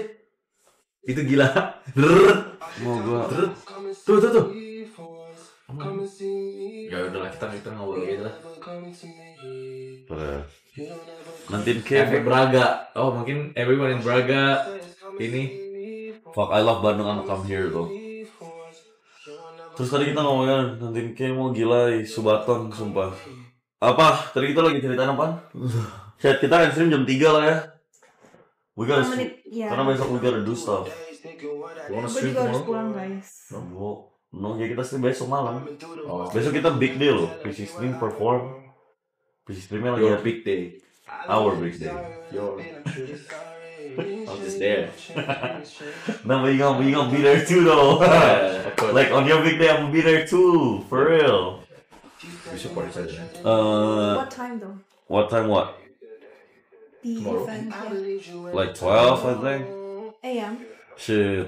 Itu gila. Drrrr. Mau gua. Drrrr. Tuh. Ya udahlah kita ngobrol gitu lah. Nantiin Efek K. Braga. Oh mungkin everyone in Braga ini. Fuck, I love Bandung, I'm come here though. Terus tadi kita ngomongin nantiin K mau gila di Subaton, sumpah. Apa? Tadi kita lagi ceritain apaan? Chat kita kan stream jam 3 lah ya. We gotta Menit, ya. karena besok we gotta do stuff. Wanna Gue stream juga harus tomorrow? pulang guys. No, ya kita stream besok malam. Oh, Besok kita big day loh. PC stream perform. PC streamnya lagi your ya. big day. Our big day. Your. I'm just there. No, but you gonna be there too though. Of course. Like on your big day, I'm gonna be there too, for real. We support each other. What time though? What time? What? The Tomorrow. event. Yeah. Like 12, I think. AM. Shit.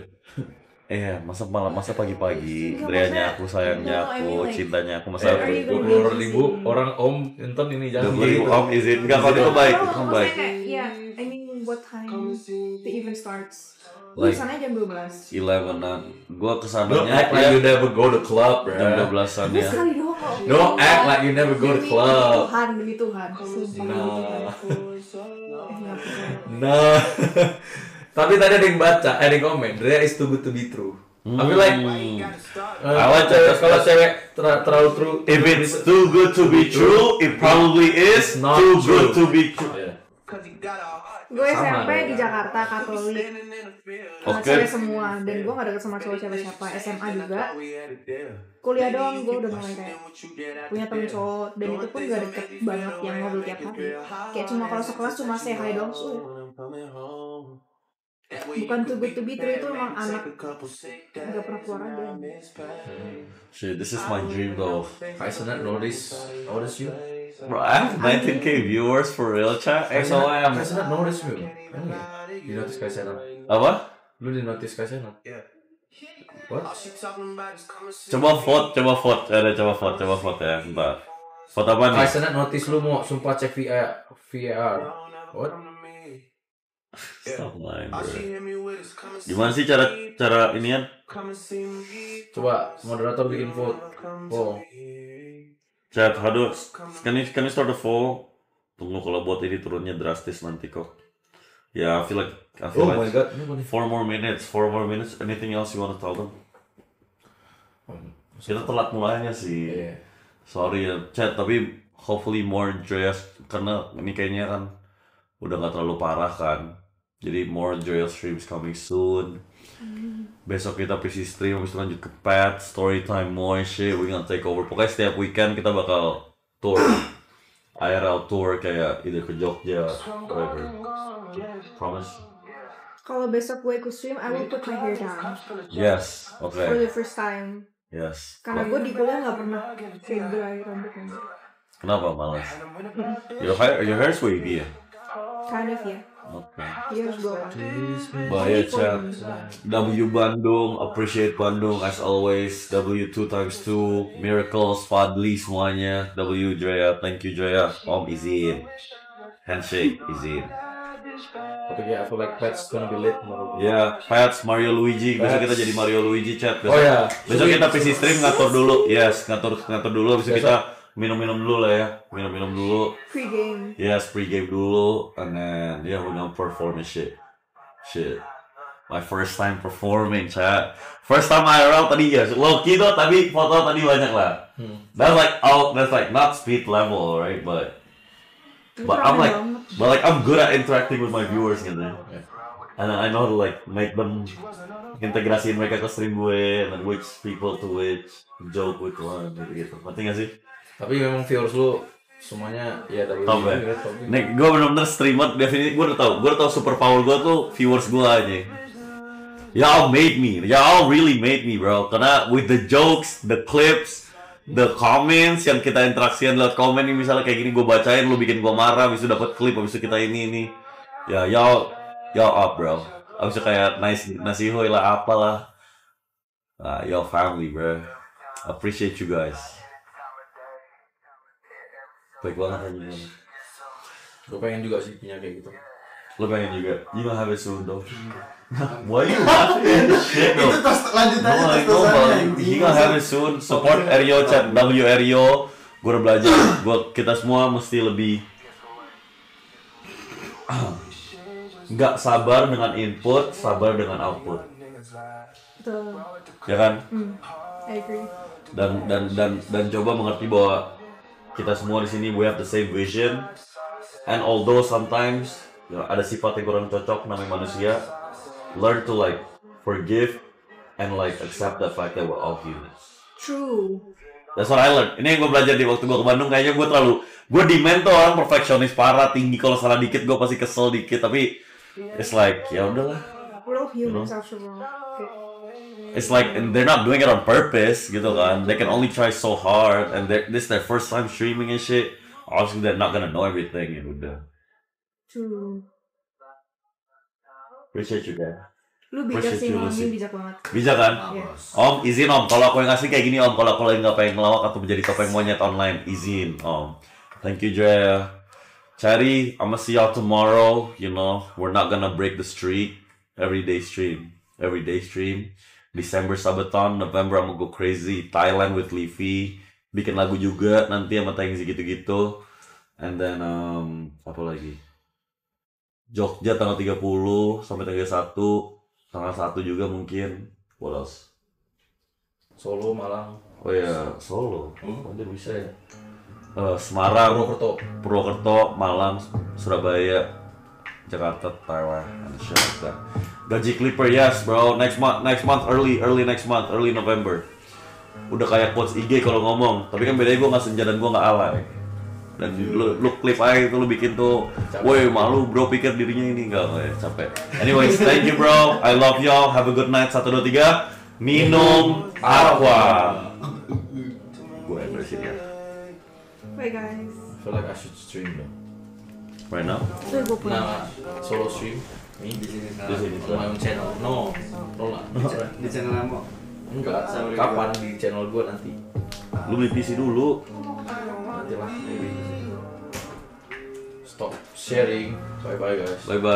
Masa malam, masa pagi-pagi, Enggak, Drianya maksudnya- aku, sayangnya No, I aku, mean like- cintanya aku, masa Are you aku. gonna 20.000 orang om nonton ini jangan 20.000 gitu. om izin, enggak kalau itu baik, No, itu kan maksudnya baik. kayak, yeah, I mean what time the event starts? Like- Di sana jam 12. 11-an, gua Don't kesananya act like you never go to club, bro. jam 12-an Gue ya. sekali doang kok. Don't act like you never go to club. Demi Tuhan. Sumpah, demi Tuhan. Nggak percaya. Nah, tapi tadi ada yang baca, ada yang komen, Drea is too good to be true. Tapi like, kalau cewek terlalu true, If it's too good to be true, it probably is It's not too true. good to be true. Yeah. Gue Sama SMP dong. di Jakarta Katolik. Sama Oke. cewek semua. Dan gue gak deket sama cowok siapa-siapa. SMA juga. Kuliah doang gue udah mulai kayak punya temen cowok. Dan itu pun gak deket banget yang ngobrol tiap hari. Kayak cuma kalau sekelas cuma say hi doang. Bukan too good to be true, itu emang anak gak pernah keluar aja. Shit, this is my dream though. I not notice you. Bro, I have 19k viewers for real, chat. So I am. I not notice you. Di notice Kaisena. Apa? Lu di notice Kaisena? What? Coba vote. Coba vote ya, bentar. Vote apa nih? Kaisena notice lu mau sumpah cek VAR. What? Stop lying, bro. Gimana sih cara inian? Coba moderator bikin vote. Oh. Chat, can you start the poll? Tunggu kalau buat ini turunnya drastis nanti kok. Yeah, I feel like Oh my god, ini boleh. 4 more minutes. Anything else you want to tell them? Kita telat mulainya sih. Iya. Sorry ya, chat. Tapi hopefully more joyous karena ini kayaknya kan udah nggak terlalu parah kan. Jadi more joyous streams coming soon. Besok kita PC stream, habis itu lanjut ke pet, story time more shit, we gonna take over. Pokoknya setiap weekend kita bakal tour, IRL tour kayak either ke Jogja, whatever. Promise? Kalau besok gue ikut stream, I will put my hair down. Yes, For okay, the first time. yes. Karena gue di kuliah gak pernah fade dry rambutnya. Kenapa malas? Your hair's wavy ya? Kind of ya. Okay. Years go. Bahaya chat. W Bandung, appreciate Bandung as always. W 2x2, Miracles, Fadli semuanya. W Drea, thank you Drea. Om izin. Handshake izin. Tapi kayak I feel like Pets gonna be lit. Ya, Pets, Mario Luigi. Besok kita jadi Mario Luigi chat. Besok, Oh ya. besok kita PC stream ngatur dulu. Yes, ngatur dulu. Besok kita minum-minum dulu lah ya. Minum-minum dulu. Pre-game. Yes, pre-game dulu, and then yeah, we're gonna perform and shit. My first time performing, chat. First time IRL tadi ya, low-key tuh, tapi foto tadi banyak lah. That's like not speed level, right? But I'm good at interacting with my viewers gitu. And I know how to like make them integrasiin mereka ke stream gue, and then which people to which, joke with one, gitu. Ngerti gak sih? Tapi memang viewers lu semuanya ya tapi Top ya. Nih, gue bener-bener streamer definitely gue udah tau super power gue tuh viewers gue aja. Y'all really made me bro. Karena with the jokes, the clips, the comments yang kita interaksikan lewat komen nih, misalnya kayak gini gue bacain, lu bikin gue marah, habis itu dapet klip, habis itu kita ini. Ya y'all up bro. Habis itu kayak nasi hoy lah apalah. Y'all family bro. Appreciate you guys. Baik banget aja. Gue pengen juga sih punya kayak gitu. Lo pengen juga? You gonna have it soon though. Why you laughing? Shit though. Itu lanjut aja No, I know, but he gonna have it soon. Support Rio chat, W Rio. Gue udah belajar. Kita semua mesti lebih nggak sabar dengan input, sabar dengan output. Betul. Ya kan? I agree. Dan coba mengerti bahwa kita semua di sini we have the same vision. And although sometimes ada sifat yang kurang cocok namanya manusia, learn to like forgive and like accept the fact that we're all humans. True. That's what I learned. Ini yang gue belajar di waktu gue ke Bandung. Kayaknya gue demand tuh orang perfeksionis parah, tinggi. Kalau salah dikit gue pasti kesel dikit. Tapi it's like ya udahlah. We're all humans after all. It's like and they're not doing it on purpose gitu kan. They can only try so hard, and this is their first time streaming and shit. Obviously they're not gonna know everything. Ya udah. True. Appreciate you guys. Lu bijak Appreciate sih, you, ngomongin Lucy. bijak banget. Bisa kan? Iya. Om, izin Om, kalau aku yang ngasih kayak gini Om, kalau aku lagi nggak pengen ngelawak atau menjadi topeng monyet online, izin Om. Thank you Drea. Cari, I'ma see y'all tomorrow. You know, we're not gonna break the streak. Everyday stream. December Sabaton, November I'm gonna go crazy. Thailand with Leafy. Bikin lagu juga nanti sama Tengzi gitu-gitu. And then, apa lagi? Jogja tanggal 30 sampai 31. Tanggal 1 juga mungkin. What else? Solo, Malang. Oh ya, Solo. Nanti bisa ya. Semarang, Purwokerto. Malang, Surabaya, Jakarta, Taiwan, and shit like that. Gaji Clipper, yes bro. Next month, early next month, early November. Udah kayak quotes IG kalau ngomong. Tapi kan bedanya gue nggak senja dan gue nggak alay. Dan lu klip aja itu lu bikin tuh, woi malu bro pikir dirinya ini enggak ya capek. Anyways, thank you bro, I love y'all, have a good night. 1, 2, 3, minum aqua. Gue yang beresin ya. Bye guys. I feel like I should stream though. Right now? Udah gue pulang. Nah, solo stream. Me Di sini Di sekarang. sini. on my own channel. No lah. Di channel Amo. Enggak. Kapan di channel gue nanti? Lu beli PC dulu. Nanti lah. Maybe. Stop sharing. Bye bye guys. Bye bye.